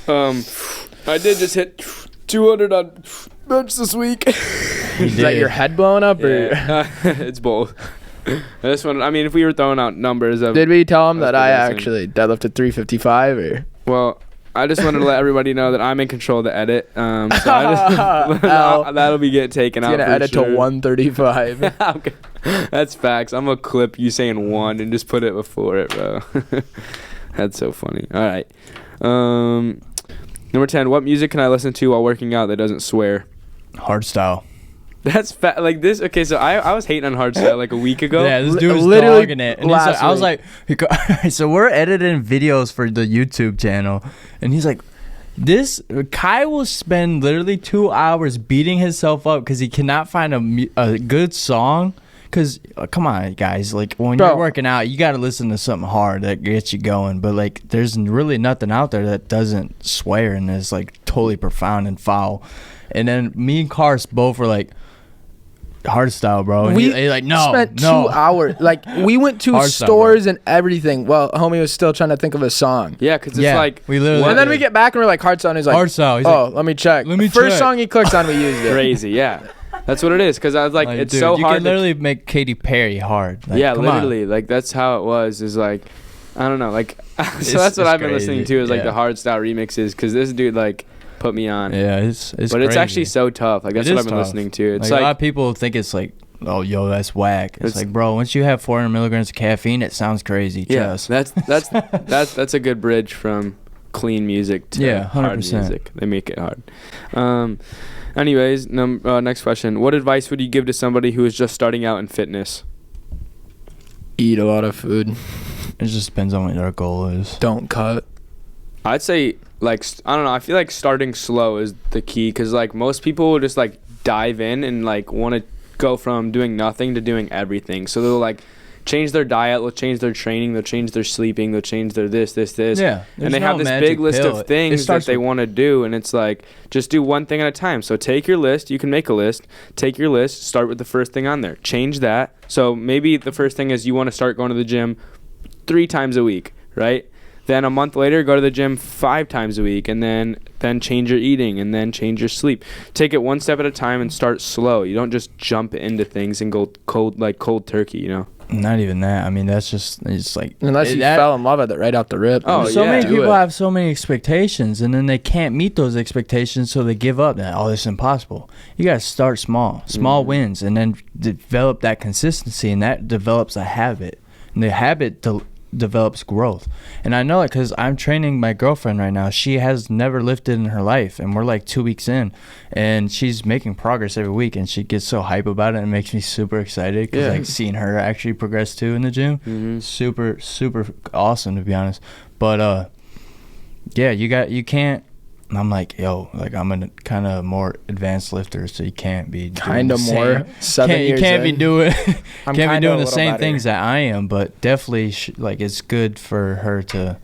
S1: I did just hit 200 on bench this week.
S2: Is that your head blowing up?
S1: Yeah. It's both. This one, I mean, if we were throwing out numbers of...
S2: Did we tell him that I actually deadlifted 355? Or?
S1: Well, I just wanted to let everybody know that I'm in control of the edit. So that'll be getting taken out.
S2: It's going to edit to 135.
S1: Okay. That's facts. I'm going to clip you saying 1 and just put it before it, bro. That's so funny. All right. Number 10, what music can I listen to while working out that doesn't swear?
S3: Hardstyle.
S1: That's like this. Okay, so I was hating on hardstyle like a week ago.
S3: Yeah, this dude was literally dogging it. And I was like, so we're editing videos for the YouTube channel, and he's like, Kai will spend literally 2 hours beating himself up because he cannot find a good song. Because, come on, guys, like, when you're working out, you got to listen to something hard that gets you going. But, like, there's really nothing out there that doesn't swear and is, like, totally profound and foul. And then me and Cars both were like, hardstyle, bro. And
S2: we
S3: like, no,
S2: spent 2 hours. Like, we went to stores and everything. Well, homie was still trying to think of a song.
S1: Yeah, because it's like...
S2: we literally... And then we get back and we're like, hardstyle. And he's like,
S3: hardstyle.
S2: Let me check. First song he clicks on, we used it.
S1: Crazy, yeah. That's what it is, because I was like it's so hard.
S3: You can literally make Katy Perry hard. Like,
S1: yeah, literally. Like, that's how it was. Is like, I don't know. Like, so that's what I've been listening to is like the hardstyle remixes, because this dude like put me on.
S3: Yeah, it's
S1: but
S3: crazy.
S1: It's actually so tough. Like, that's what I've been listening to. It's like
S3: a lot of people think it's like, oh, yo, that's whack. It's like, bro, once you have 400 milligrams of caffeine, it sounds crazy.
S1: Yeah, that's a good bridge from clean music to hard music. They make it hard. Anyways, next question. What advice would you give to somebody who is just starting out in fitness?
S2: Eat a lot of food.
S3: It just depends on what your goal is.
S2: Don't cut.
S1: I'd say, like, I don't know. I feel like starting slow is the key, because, like, most people will just, like, dive in and, like, want to go from doing nothing to doing everything. So they'll, like, change their diet, they'll change their training, they'll change their sleeping, they'll change their this.
S3: Yeah.
S1: And they have this big list of things that they want to do, and it's like, just do one thing at a time. So take your list. You can make a list. Take your list. Start with the first thing on there. Change that. So maybe the first thing is you want to start going to the gym 3 times a week, right? Then a month later, go to the gym 5 times a week, and then change your eating, and then change your sleep. Take it one step at a time and start slow. You don't just jump into things and go cold turkey, you know?
S3: Not even that. I mean, that's just, it's like...
S2: Unless you fell in love with it right off the rip.
S1: Oh,
S3: so many people have so many expectations, and then they can't meet those expectations, so they give up. Oh, this is impossible. You got to start small wins, and then develop that consistency, and that develops a habit. And the habit develops growth. And I know it because I'm training my girlfriend right now. She has never lifted in her life, and we're like 2 weeks in, and she's making progress every week, and she gets so hype about it, and it makes me super excited because like seeing her actually progress too in the gym, super awesome, to be honest. But you can't. I'm like, yo, like I'm a kind of more advanced lifter, so you can't be
S2: kind of more. 7 years.
S3: You can't be doing the same
S2: better.
S3: things that I am, but definitely like it's good for her to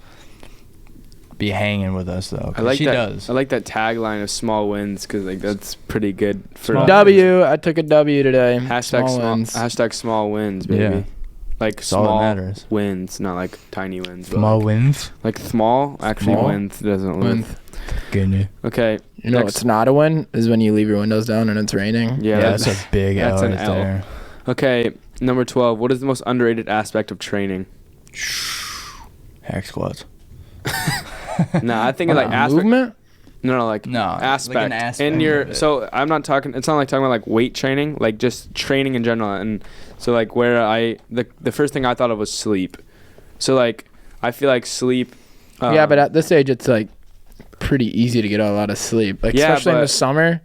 S3: be hanging with us though.
S1: I like
S3: she
S1: that.
S3: does.
S1: I like that tagline of small wins because like that's pretty good for
S2: W. I took a W today.
S1: Hashtag small wins, baby.
S3: Yeah.
S1: Like
S3: That's all
S1: small
S3: that matters.
S1: wins, not like tiny wins.
S3: Small wins.
S1: Like small wins doesn't win.
S3: Good.
S1: Okay.
S2: You know what's not a win is when you leave your windows down and it's raining.
S1: Yeah,
S3: that's a big L.
S1: That's an
S3: right
S1: L.
S3: there.
S1: Okay, number 12. What is the most underrated aspect of training?
S3: Hack squats.
S1: No, I think like aspect.
S2: Movement.
S1: No,
S3: Like
S1: aspect.
S3: an aspect
S1: in your
S3: of it.
S1: so I'm not talking. It's not like talking about like weight training, like just training in general. And so like where the first thing I thought of was sleep. So like I feel like sleep.
S2: Yeah, but at this age, it's like pretty easy to get a lot of sleep. Like especially in the summer.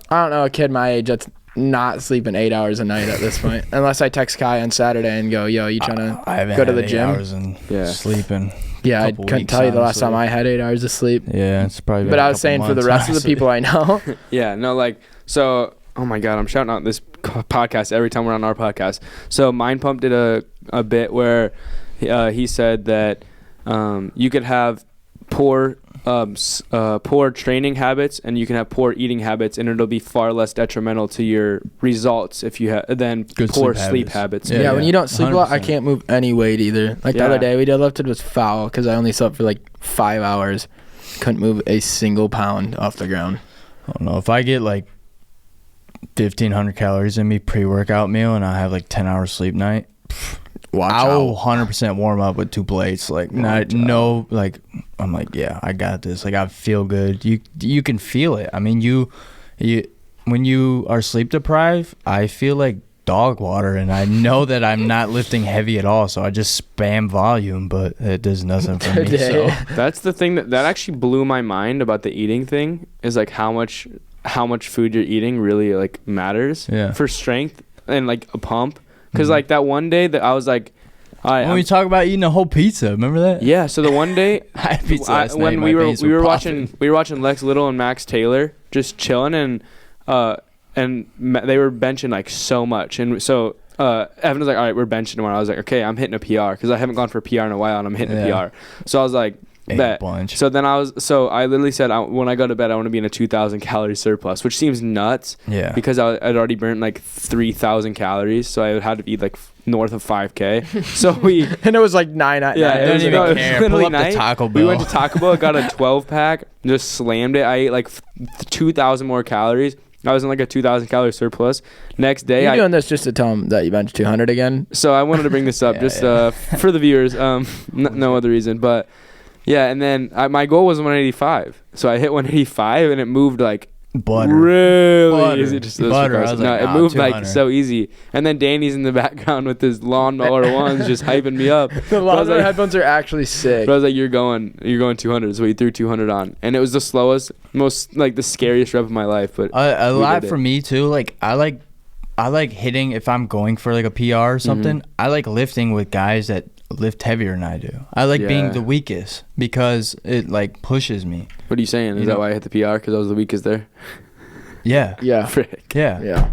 S2: I don't know a kid my age that's not sleeping 8 hours a night at this point, unless I text Kai on Saturday and go, "Yo, you trying to go to the gym?"
S3: Hours and sleeping.
S2: Yeah, I couldn't tell you the last time I had 8 hours of sleep.
S3: Yeah, it's probably.
S2: But I was saying for the rest of the people I know.
S1: Yeah, no, like so. Oh my God, I'm shouting out this podcast every time we're on our podcast. So Mind Pump did a bit where he said that you could have poor training habits and you can have poor eating habits, and it'll be far less detrimental to your results if you than
S3: Good
S1: poor
S3: sleep
S1: habits.
S2: Yeah, when you don't sleep a lot, I can't move any weight either. Like the other day we deadlifted was foul because I only slept for like 5 hours. Couldn't move a single pound off the ground.
S3: I don't know if I get like 1,500 calories in me pre-workout meal and I have like 10 hours sleep night. I'll 100% warm up with 2 plates. Like I'm like, yeah, I got this. Like I feel good. You can feel it. I mean, you when you are sleep deprived, I feel like dog water, and I know that I'm not lifting heavy at all, so I just spam volume, but it does nothing for me. So
S1: that's the thing that actually blew my mind about the eating thing is like how much food you're eating really like matters for strength and like a pump. Because like that one day that I was like,
S3: when we talk about eating a whole pizza, remember that?
S1: Yeah. So the one day
S3: I had pizza last
S1: when
S3: night,
S1: we were watching Lex Little and Max Taylor just chilling, and they were benching like so much, and so Evan was like, all right, we're benching tomorrow. I was like, okay, I'm hitting a PR because I haven't gone for a PR in a while, and I'm hitting a PR. So I was like, bet. So then I literally said, when I go to bed, I want to be in a 2,000 calorie surplus, which seems nuts.
S3: Yeah.
S1: Because I'd already burnt like 3,000 calories, so I had to eat like north of 5K. So
S2: and it was like 9 at night.
S3: I don't even care. Pull up the Taco Bell.
S1: We went to Taco Bell, got a 12-pack, just slammed it. I ate like 2,000 more calories. I was in like a 2,000 calorie surplus. Next day,
S2: you're doing this just to tell them that you benched 200 again.
S1: So I wanted to bring this up for the viewers, no other reason, but. Yeah, and then my goal was 185. So I hit 185, and it moved like really easy. Just it moved 200. Like so easy. And then Danny's in the background with his lawnmower ones just hyping me up.
S2: The lawnmower headphones are actually sick.
S1: But I was like, you're going 200. So he threw 200 on. And it was the slowest, most like the scariest rep of my life. But
S3: a lot for me too. Like I like hitting if I'm going for like a PR or something. I like lifting with guys that lift heavier than I do. I like being the weakest because it like pushes me.
S1: What are you saying? Is that why I hit the PR? Because I was the weakest there?
S3: Yeah.
S1: Frick.
S3: Yeah.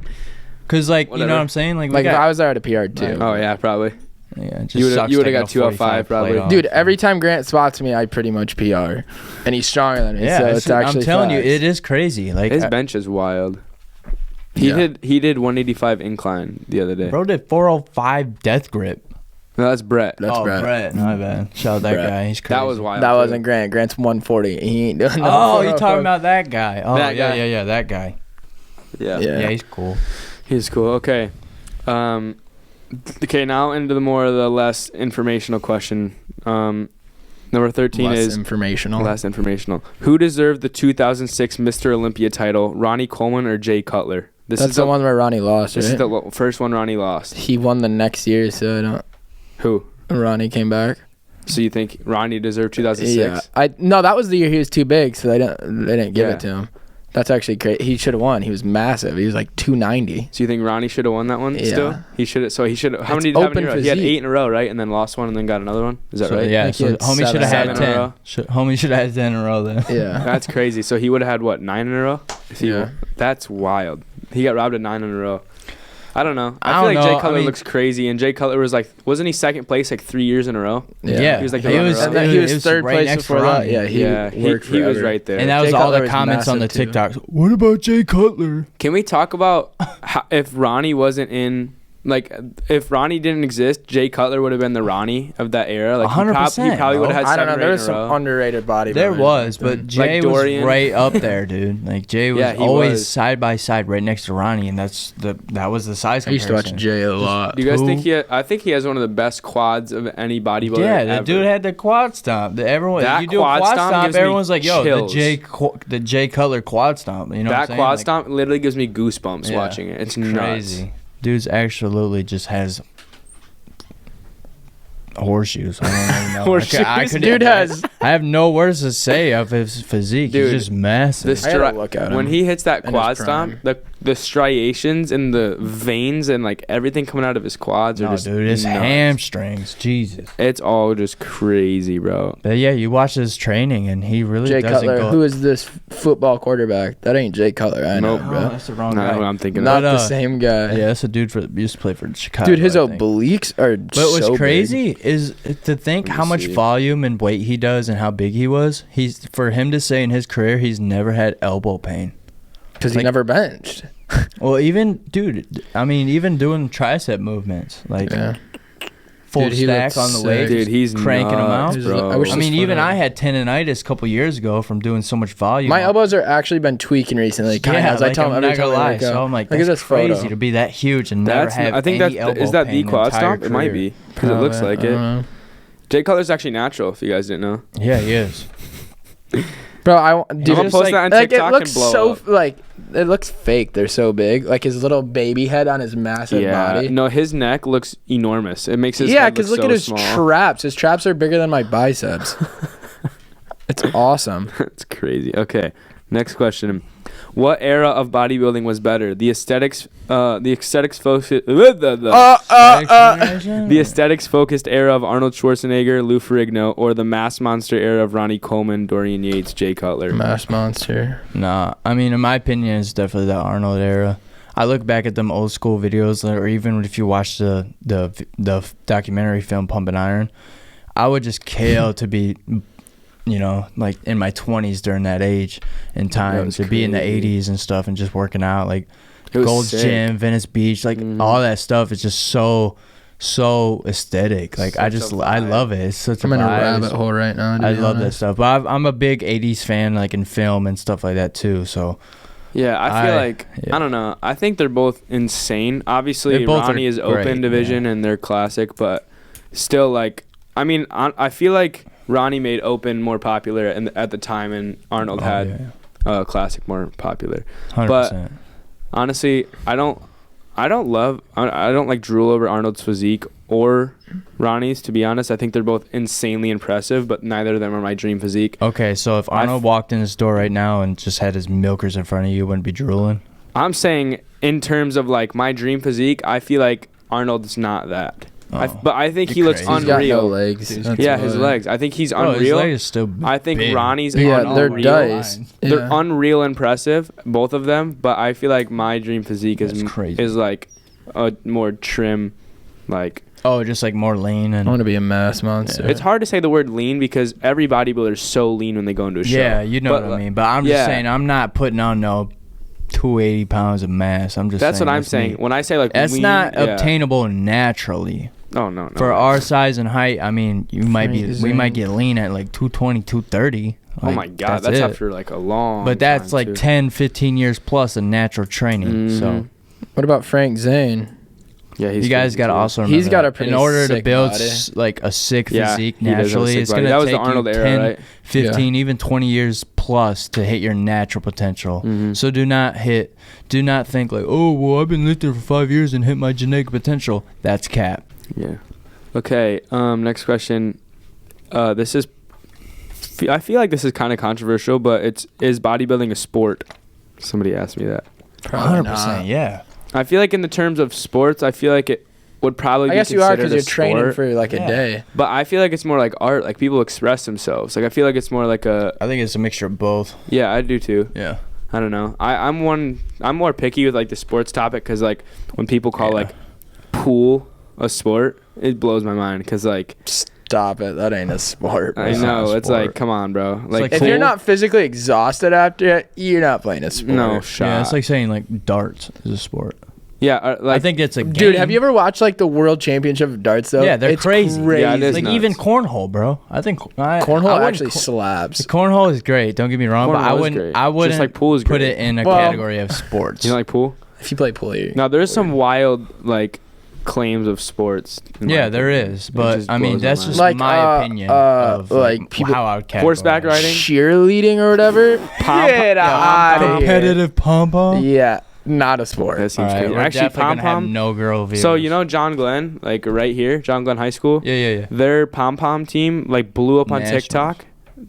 S3: Because like, whatever. You know what I'm saying? Like
S2: if I was there at a PR too.
S1: Oh yeah, probably.
S3: Yeah,
S1: you would have got 205 probably.
S2: Dude, every time Grant spots me, I pretty much PR, and he's stronger than me.
S3: Yeah,
S2: so it's actually.
S3: I'm telling
S2: facts.
S3: you, it is crazy. Like
S1: his bench is wild. He did 185 incline the other day.
S3: Bro did 405 death grip.
S1: No, that's Brett.
S2: That's Brett.
S3: My bad. Shout out that
S2: Brett.
S3: guy. He's crazy.
S1: That was wild.
S2: That wasn't Grant. Grant's 140. He ain't doing.
S3: Oh, you talking about that guy? Oh,
S1: that guy.
S3: Yeah, that guy.
S1: Yeah,
S3: he's cool.
S1: He's cool. Okay. Okay, now into the less informational question. Number 13
S2: less
S1: is
S2: informational.
S1: Less informational. Who deserved the 2006 Mr. Olympia title, Ronnie Coleman or Jay Cutler?
S2: That's the one where Ronnie lost,
S1: This
S2: right?
S1: is the first one Ronnie lost.
S2: He won the next year, so I don't.
S1: Who?
S2: Ronnie came back.
S1: So you think Ronnie deserved 2006?
S2: Yeah. No, that was the year he was too big, so they didn't give it to him. That's actually great. He should have won. He was massive. He was like 290.
S1: So you think Ronnie should have won that one?
S2: Yeah.
S1: Still, he should have. So he should. How many did he have in a row? He had 8 in a row, right? And then lost one, and then got another one. Is that right?
S3: Yeah. So homie should have had 10. Homie should have had 10 in a row then.
S2: Yeah.
S1: That's crazy. So he would have had what, 9 in a row? That's wild. He got robbed at 9 in a row. I don't know. I feel like Jay Cutler looks crazy, and Jay Cutler was like, wasn't he second place like 3 years in a row?
S2: Yeah.
S1: He was like,
S2: he was third
S3: right
S2: place before that. Yeah,
S1: he was right there.
S3: And that was all the comments on the TikToks. What about Jay Cutler?
S1: Can we talk about if Ronnie wasn't in? Like, if Ronnie didn't exist, Jay Cutler would have been the Ronnie of that era. Like,
S3: 100%.
S1: He probably would have had 7
S2: I don't know. There was
S1: in a row.
S2: some underrated bodybuilders.
S3: There was, but Jay
S1: like
S3: was
S1: Dorian.
S3: right up there, dude. Like Jay was
S1: he
S3: always
S1: was.
S3: side by side, right next to Ronnie, and that was the size comparison.
S2: I used to watch Jay a lot.
S1: Do you guys think I think he has one of the best quads of any bodybuilder.
S3: Yeah, the
S1: ever.
S3: dude had the quad stomp. Everyone,
S1: that
S3: you do a quad stomp, everyone's like, "Yo,
S1: chills.
S3: the Jay Cutler quad stomp." You know,
S1: that quad stomp literally gives me goosebumps watching it. It's
S3: crazy.
S1: Nuts.
S3: Dude's absolutely just has horseshoes. I don't even know.
S2: Horseshoes. Dude has.
S3: I have no words to say of his physique.
S1: Dude,
S3: he's just massive.
S2: I gotta look at him
S1: when he hits that
S2: in
S1: quad
S2: his
S1: stomp, the striations and the veins and like everything coming out of his quads are just
S3: dude, his
S1: nuts.
S3: hamstrings. Jesus.
S1: It's all just crazy, bro.
S3: But yeah, you watch his training and he really
S2: Jay
S3: doesn't
S2: Cutler,
S3: go.
S2: who is this football quarterback? That ain't Jay Cutler. I know,
S1: Nope.
S2: bro.
S3: That's the wrong
S1: Not
S3: guy.
S1: what I'm thinking.
S2: Not
S1: of.
S2: the same guy.
S3: Yeah, that's a dude used to play for Chicago.
S2: Dude, his
S3: I think.
S2: obliques are
S3: But what's
S2: so
S3: crazy is to think how much volume and weight he does and how big he was. For him to say in his career he's never had elbow pain.
S2: Because he never benched.
S3: Well, even doing tricep movements, like full
S2: Dude, he
S3: stack
S2: looks
S3: on the
S2: sick.
S3: weight,
S1: Dude, he's
S3: cranking
S1: nuts,
S3: them out.
S1: bro.
S3: I mean, even I had tendonitis a couple years ago from doing so much volume.
S2: My elbows are actually been tweaking recently. As I tell him every time I go.
S3: So I'm like,
S2: look at
S3: that's
S2: this
S3: crazy
S2: photo.
S3: to be that huge and never have
S1: I think
S3: any elbow
S1: is that
S3: pain
S1: the quad
S3: entire
S1: stomp? It might
S3: career.
S1: be because it looks like it. Jay Cutler's actually natural. If you guys didn't know.
S3: Yeah, he is.
S2: Bro,
S1: I'll post that on TikTok
S2: it looks
S1: and blow
S2: so
S1: up.
S2: like it looks fake. They're so big, like his little baby head on his massive body.
S1: No, his neck looks enormous. It makes his head
S2: because
S1: look
S2: look
S1: so
S2: at his
S1: small.
S2: traps. His traps are bigger than my biceps. It's awesome.
S1: That's crazy. Okay, next question. What era of bodybuilding was better? The aesthetics focused era of Arnold Schwarzenegger, Lou Ferrigno, or the mass monster era of Ronnie Coleman, Dorian Yates, Jay Cutler?
S2: Mass monster.
S3: Nah, I mean, in my opinion, it's definitely the Arnold era. I look back at them old school videos, or even if you watch the documentary film Pumping Iron, I would just kill to be, like in my 20s during that age and time to be in the 80s and stuff and just working out, like Gold's
S1: sick.
S3: Gym, Venice Beach, like all that stuff is just so aesthetic. Like I love it. It's such
S2: I'm
S3: a
S2: in a
S3: vibe.
S2: rabbit hole right now.
S3: I love that stuff. But I'm a big 80s fan, like in film and stuff like that too. So
S1: yeah, I feel like I don't know. I think they're both insane. Obviously, Ronnie is open division and they're classic, but still, like, I mean, I feel like Ronnie made open more popular at the time, and Arnold had classic more popular.
S3: 100%.
S1: But honestly, I don't like drool over Arnold's physique or Ronnie's, to be honest. I think they're both insanely impressive, but neither of them are my dream physique.
S3: Okay, so if Arnold walked in his door right now and just had his milkers in front of you, you wouldn't be drooling?
S1: I'm saying in terms of like my dream physique, I feel like Arnold's not that. But I think he looks unreal.
S2: He's got no legs.
S1: His legs. I think he's unreal.
S3: His legs are still
S1: I think
S3: big.
S1: Ronnie's
S2: they're
S1: unreal.
S2: dice.
S1: They're unreal impressive, both of them. But I feel like my dream physique is like a more trim, like
S3: Oh, just like more lean and.
S2: I want to be a mass monster.
S1: It's hard to say the word lean because every bodybuilder is so lean when they go into a show.
S3: Yeah, you know what I mean. But I'm just saying, I'm not putting on no 280 pounds of mass. I'm just.
S1: That's
S3: saying
S1: what I'm saying. When I say like
S3: that's
S1: lean,
S3: not obtainable naturally.
S1: Oh no.
S3: For our size and height, I mean, we might get lean at like 220, 230. Like,
S1: oh my god, that's after like a long.
S3: But that's
S1: time
S3: like
S1: too.
S3: 10, 15 years plus of natural training. So.
S2: What about Frank Zane?
S1: Yeah,
S3: you guys got to also remember
S2: he's got a pretty
S3: in order
S2: sick
S3: to build
S2: body.
S3: Like a sick physique naturally, it's going
S1: that
S3: to
S1: was
S3: take
S1: the Arnold
S3: you
S1: era,
S3: 10,
S1: right?
S3: 15, even 20 years plus to hit your natural potential. So do not think like, oh, well, I've been lifting for 5 years and hit my genetic potential. That's cap.
S1: Yeah. Okay. Next question. This is. I feel like this is kind of controversial, but is bodybuilding a sport? Somebody asked me that.
S3: 100%. Yeah.
S1: I feel like in the terms of sports, I feel like it would probably be considered a sport.
S2: I guess you are because you're training for like a day.
S1: But I feel like it's more like art. Like people express themselves. Like I feel like it's more like a.
S3: I think it's a mixture of both.
S1: Yeah, I do too.
S3: Yeah.
S1: I don't know. I'm more picky with like the sports topic because like when people call like pool a sport, it blows my mind because like.
S2: Stop it. That ain't a sport. Bro.
S1: I know. It's like, come on, bro. Like
S2: if you're not physically exhausted after it, you're not playing a sport.
S1: No shot.
S3: Yeah, it's like saying like darts is a sport.
S1: Yeah,
S3: I think it's a game.
S2: Dude, have you ever watched like the World Championship of darts though?
S3: Yeah, they're crazy.
S1: Yeah, it is
S3: like
S1: nuts.
S3: Even cornhole, bro. I think
S2: cornhole actually slaps.
S3: The cornhole is great. Don't get me wrong, but I wouldn't
S1: just like pool is
S3: put
S1: great.
S3: it in a category of sports.
S1: You know, like pool?
S2: If you play pool,
S1: now there's some wild like claims of sports.
S3: Yeah, there is, but I mean that's just
S2: like,
S3: my opinion of like people, how I would categorize
S1: horseback riding,
S2: cheerleading or whatever. Get out of here.
S3: Competitive pom pom.
S2: Yeah. Not a sport.
S1: That seems crazy. Actually, pom pom.
S3: No girl viewers.
S1: So you know John Glenn, like right here, John Glenn High School.
S3: Yeah.
S1: Their pom pom team like blew up on TikTok,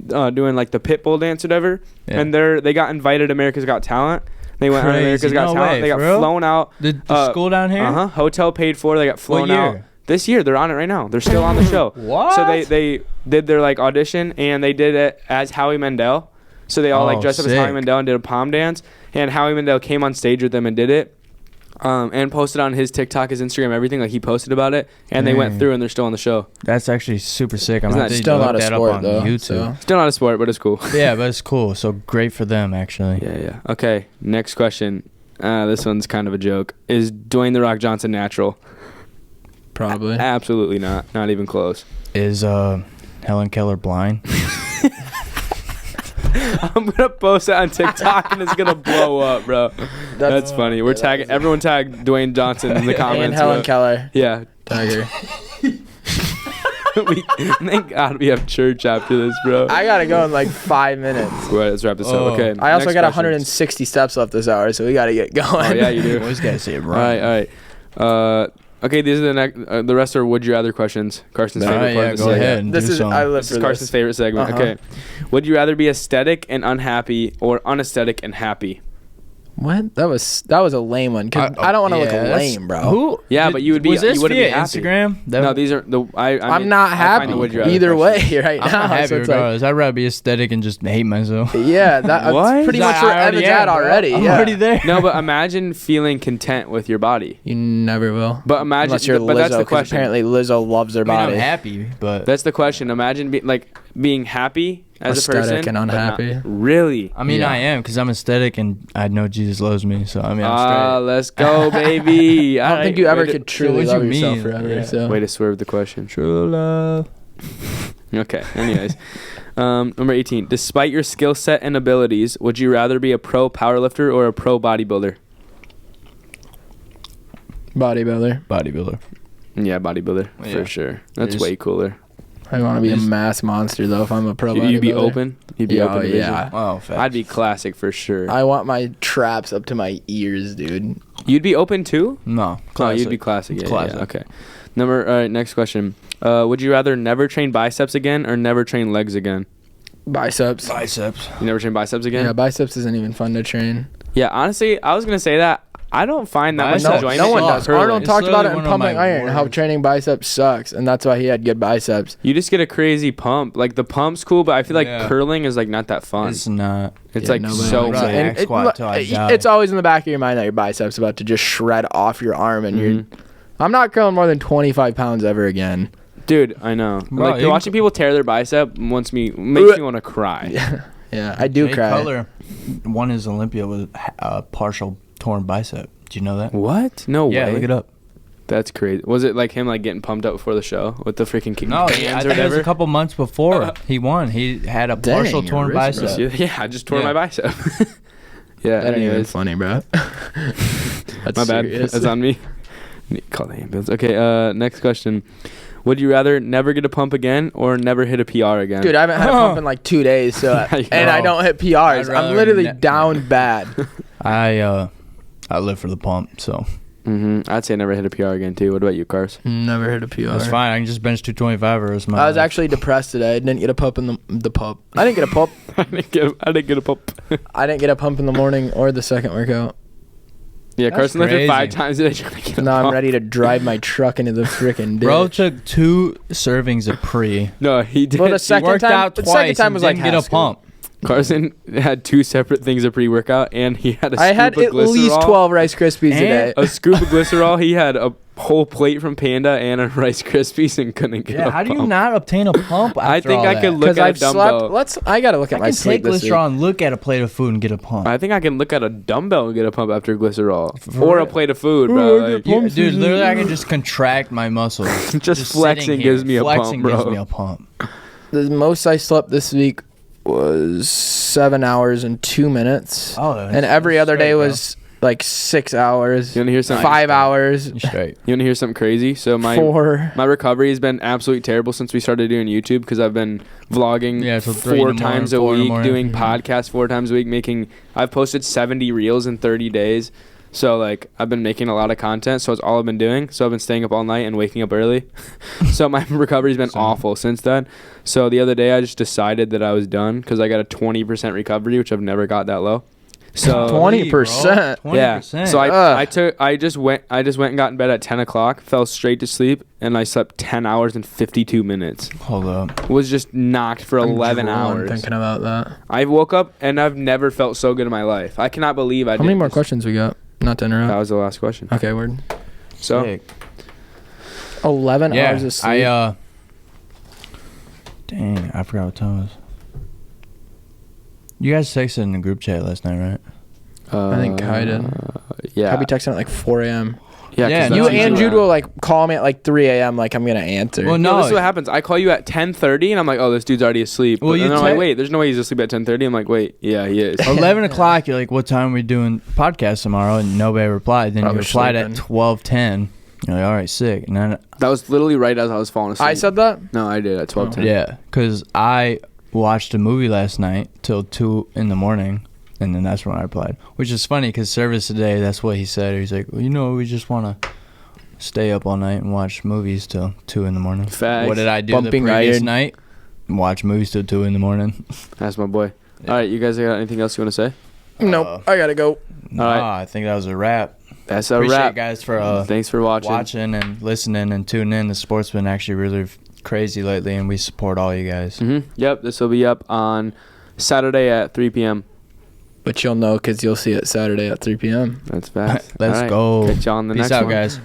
S1: doing like the Pitbull dance or whatever, and they got invited to America's Got Talent. They went on America's Got Talent. They got flown out.
S3: The school down here.
S1: Hotel paid for. They got flown out. This year they're on it right now. They're still on the show.
S3: What?
S1: So they did their like audition and they did it as Howie Mandel. So they all like dressed up as Howie Mandel and did a pom dance. And Howie Mandel came on stage with them and did it. And posted on his TikTok, his Instagram, everything. Like he posted about it, and they went through, and they're still on the show.
S3: That's actually super sick. I'm
S2: still not a sport though. YouTube. So.
S1: Still not a sport, but it's cool.
S3: Yeah, but it's cool. So great for them, actually.
S1: Yeah. Okay, next question. This one's kind of a joke. Is Dwayne The Rock Johnson natural?
S2: Probably.
S1: Absolutely not. Not even close.
S3: Is Helen Keller blind?
S1: I'm gonna post it on TikTok and it's gonna blow up, bro. That's funny. We're tagging everyone. Tag Dwayne Johnson in the comments.
S2: And Helen Keller.
S1: Yeah.
S2: Tag her.
S1: Thank God we have church after this, bro.
S2: I gotta go in like 5 minutes.
S1: Right, let's wrap this up. Okay.
S2: I also got 160 steps left this hour, so we gotta get going.
S1: Oh yeah, you do.
S3: Always gotta say it right.
S1: All right. Okay, these are the next. The rest are would you rather questions. Carson's favorite part of the
S3: go
S1: segment.
S3: ahead.
S2: This is
S1: Carson's favorite segment. Okay. Would you rather be aesthetic and unhappy or unaesthetic and happy?
S2: What? That was a lame one. Cause I don't want to look lame, bro.
S3: Who?
S1: Yeah, but you would be.
S3: Was this
S1: you wouldn't be
S3: via
S1: happy.
S3: Instagram?
S1: No, these are the.
S2: I'm not happy either way right now.
S3: I'm not happy regardless. I'd rather be aesthetic and just hate myself.
S2: Yeah, that's pretty much where Evan's at already.
S3: I'm already there.
S1: No, but imagine feeling content with your body.
S2: You never will.
S1: But imagine.
S2: Unless you're
S1: but
S2: Lizzo,
S1: that's the question.
S2: Apparently, Lizzo loves her body.
S3: I'm happy, but
S1: that's the question. Imagine being happy as
S2: aesthetic
S1: a person
S2: and unhappy.
S1: Really?
S3: I mean, I am because I'm aesthetic and I know Jesus loves me. So I mean, I'm straight.
S1: Let's go, baby.
S2: I don't think you ever could truly love yourself forever.
S3: Yeah.
S2: So.
S1: Way to swerve the question.
S3: True love.
S1: Okay. Anyways, number 18. Despite your skill set and abilities, would you rather be a pro powerlifter or a pro bodybuilder?
S2: Bodybuilder.
S1: Yeah, bodybuilder for sure. That's way cooler.
S2: I want to be a mass monster though. If I'm a pro bodybuilder,
S1: you'd be open. You'd be open.
S2: Yeah.
S3: Oh, facts.
S1: I'd be classic for sure.
S2: I want my traps up to my ears, dude.
S1: You'd be open too?
S3: No,
S1: classic. You'd be classic. Yeah,
S3: classic.
S1: Yeah, okay. All right, next question. Would you rather never train biceps again or never train legs again?
S2: Biceps.
S1: You never train biceps again?
S2: Yeah, biceps isn't even fun to train.
S1: Yeah, honestly, I was gonna say that. I don't find that much enjoyment.
S2: No one does. Arnold talked about it in Pumping Iron,
S3: words.
S2: how training biceps sucks, and that's why he had good biceps.
S1: You just get a crazy pump. Like the pump's cool, but I feel like curling is like not that fun.
S3: It's not.
S1: It's like so.
S3: It's
S2: always in the back of your mind that your biceps about to just shred off your arm, and you're. I'm not curling more than 25 pounds ever again.
S1: Dude, I know.
S3: Bro,
S1: like watching people tear their bicep makes me want to cry.
S2: Yeah, I do cry.
S3: Cutler won his Olympia with a partial torn bicep. Did you know that?
S1: What? No way.
S3: Yeah, look it up.
S1: That's crazy. Was it like him like getting pumped up before the show with the freaking
S3: No,
S1: bands
S3: I
S1: or
S3: think it
S1: whatever?
S3: was a couple months before he won. He had a partial torn
S2: your wrist,
S3: bicep.
S1: Yeah, I just tore my bicep. Yeah,
S2: That ain't even
S1: anyways.
S2: funny, bro. That's
S1: My bad.
S2: serious.
S1: That's on me. Call the ambulance. Okay, next question. Would you rather never get a pump again or never hit a PR again?
S2: Dude, I haven't had a pump in like 2 days, so and I don't hit PRs. I'm literally down bad.
S3: I live for the pump, so
S1: I'd say never hit a PR again too. What about you, Cars?
S2: Never hit a PR.
S3: that's fine. I can just bench 225 or
S2: I was actually depressed today. I didn't get a pump in the pump. I didn't get a pump.
S1: I didn't get a pump.
S2: I didn't get a pump in the morning or the second workout.
S1: Yeah,
S3: That's
S1: Carson lifted
S3: crazy.
S1: 5 times today trying to get a
S2: Now
S1: pump.
S2: I'm ready to drive my truck into the freaking ditch.
S3: Bro took 2 servings of pre.
S1: No, he did.
S2: Well, the
S3: He
S2: second
S3: worked
S2: time,
S3: out
S2: the
S3: twice
S2: second time
S3: and
S2: was like
S3: didn't get
S2: half
S3: a pump.
S1: Carson had 2 separate things of pre-workout, and he had a
S2: I
S1: scoop
S2: had
S1: of
S2: at least
S1: glycerol.
S2: 12 Rice Krispies today.
S1: A scoop of glycerol. He had a whole plate from Panda and a Rice Krispies and couldn't get a
S3: How do you
S1: pump.
S3: not obtain a pump?
S1: I
S3: After
S1: think
S3: all
S1: I
S3: that?
S1: could look
S2: Because
S1: at a
S2: I've
S1: dumbbell.
S2: slept. I gotta look at
S3: I
S2: my
S3: can
S2: sleep
S3: take
S2: this week.
S3: glycerol and look at a plate of food and get a pump.
S1: I think I can look at a dumbbell and get a pump after glycerol.
S3: For
S1: Or a
S3: real?
S1: plate of food, bro. Like,
S3: Dude, literally, I can just contract my muscles.
S1: just flexing
S3: sitting here.
S1: gives me a
S3: Flexing
S1: pump, bro.
S3: gives me a pump.
S2: The most I slept this week was 7 hours and 2 minutes.
S3: Oh,
S2: And every other day was like 6 hours,
S1: You want to hear something?
S2: 5 hours,
S3: straight.
S1: You want to hear something crazy? So my
S2: 4.
S1: my recovery has been absolutely terrible since we started doing YouTube because I've been vlogging
S3: Yeah, till 3 in
S1: 4
S3: the
S1: times
S3: morning,
S1: a
S3: 4 in the
S1: week,
S3: morning.
S1: doing podcasts 4 times a week, I've posted 70 reels in 30 days. So like I've been making a lot of content, so it's all I've been doing. So I've been staying up all night and waking up early. So my recovery's been awful since then. So the other day I just decided that I was done because I got a 20% recovery, which I've never got that low. So
S2: 20%.
S1: yeah.
S3: 20%.
S1: So I just went and got in bed at 10 o'clock, fell straight to sleep, and I slept 10 hours and 52 minutes.
S3: Hold up.
S1: Was just knocked for 11 hours.
S2: Thinking about that.
S1: I woke up and I've never felt so good in my life. I cannot believe I did.
S2: How many more
S1: this.
S2: questions we got? Not to interrupt.
S1: That was the last question.
S2: Okay, word.
S1: So
S3: Sick.
S2: 11
S3: Yeah,
S2: hours of sleep.
S3: Dang, I forgot what time it was. You guys texted in the group chat last night, right?
S2: I think Kai did.
S1: Yeah.
S2: I'll be texting at like 4 a.m.
S1: Yeah. 'cause
S3: Yeah,
S1: that's
S2: You
S1: usually
S2: and
S1: when
S2: Jude
S1: I-
S2: will like call me at like 3 a.m. like I'm gonna answer.
S3: Well,
S1: No,
S3: no.
S1: this is what happens. I call you at 10:30 and I'm like, oh, this dude's already asleep.
S3: Well,
S1: And
S3: you
S1: then I'm like,
S3: te-
S1: wait, there's no way he's asleep at 10:30. I'm like, wait, yeah, he is.
S3: 11 o'clock, you're like, what time are we doing podcast tomorrow? And nobody replied. Then
S2: Probably
S3: you replied
S2: sleeping.
S3: at 12:10. You're like, all right, sick. And then,
S1: That was literally right as I was falling asleep.
S2: I said that.
S1: No, I did at 12:10.
S3: yeah, because I watched a movie last night till 2 in the morning. And then that's when I replied. Which is funny because service today, that's what he said. He's like, well, we just want to stay up all night and watch movies till 2 in the morning.
S1: Facts.
S3: What did I do
S2: Bumping
S3: the previous
S2: iron.
S3: night? Watch movies till 2 in the morning.
S1: That's my boy.
S3: Yeah.
S1: All right, you guys got anything else you want to say?
S2: Nope. I gotta go.
S3: Nah,
S1: right.
S3: I think that was a wrap.
S1: That's a
S3: Appreciate
S1: wrap.
S3: you guys for
S1: Thanks for watching.
S3: watching and listening and tuning in. The sport's been actually really crazy lately, and we support all you guys.
S1: Yep, this will be up on Saturday at 3 p.m.
S2: But you'll know because you'll see it Saturday at 3 p.m.
S1: That's fast.
S3: Let's
S1: All right,
S3: go.
S1: Catch y'all on the
S3: Peace
S1: next
S3: out,
S1: one.
S3: guys.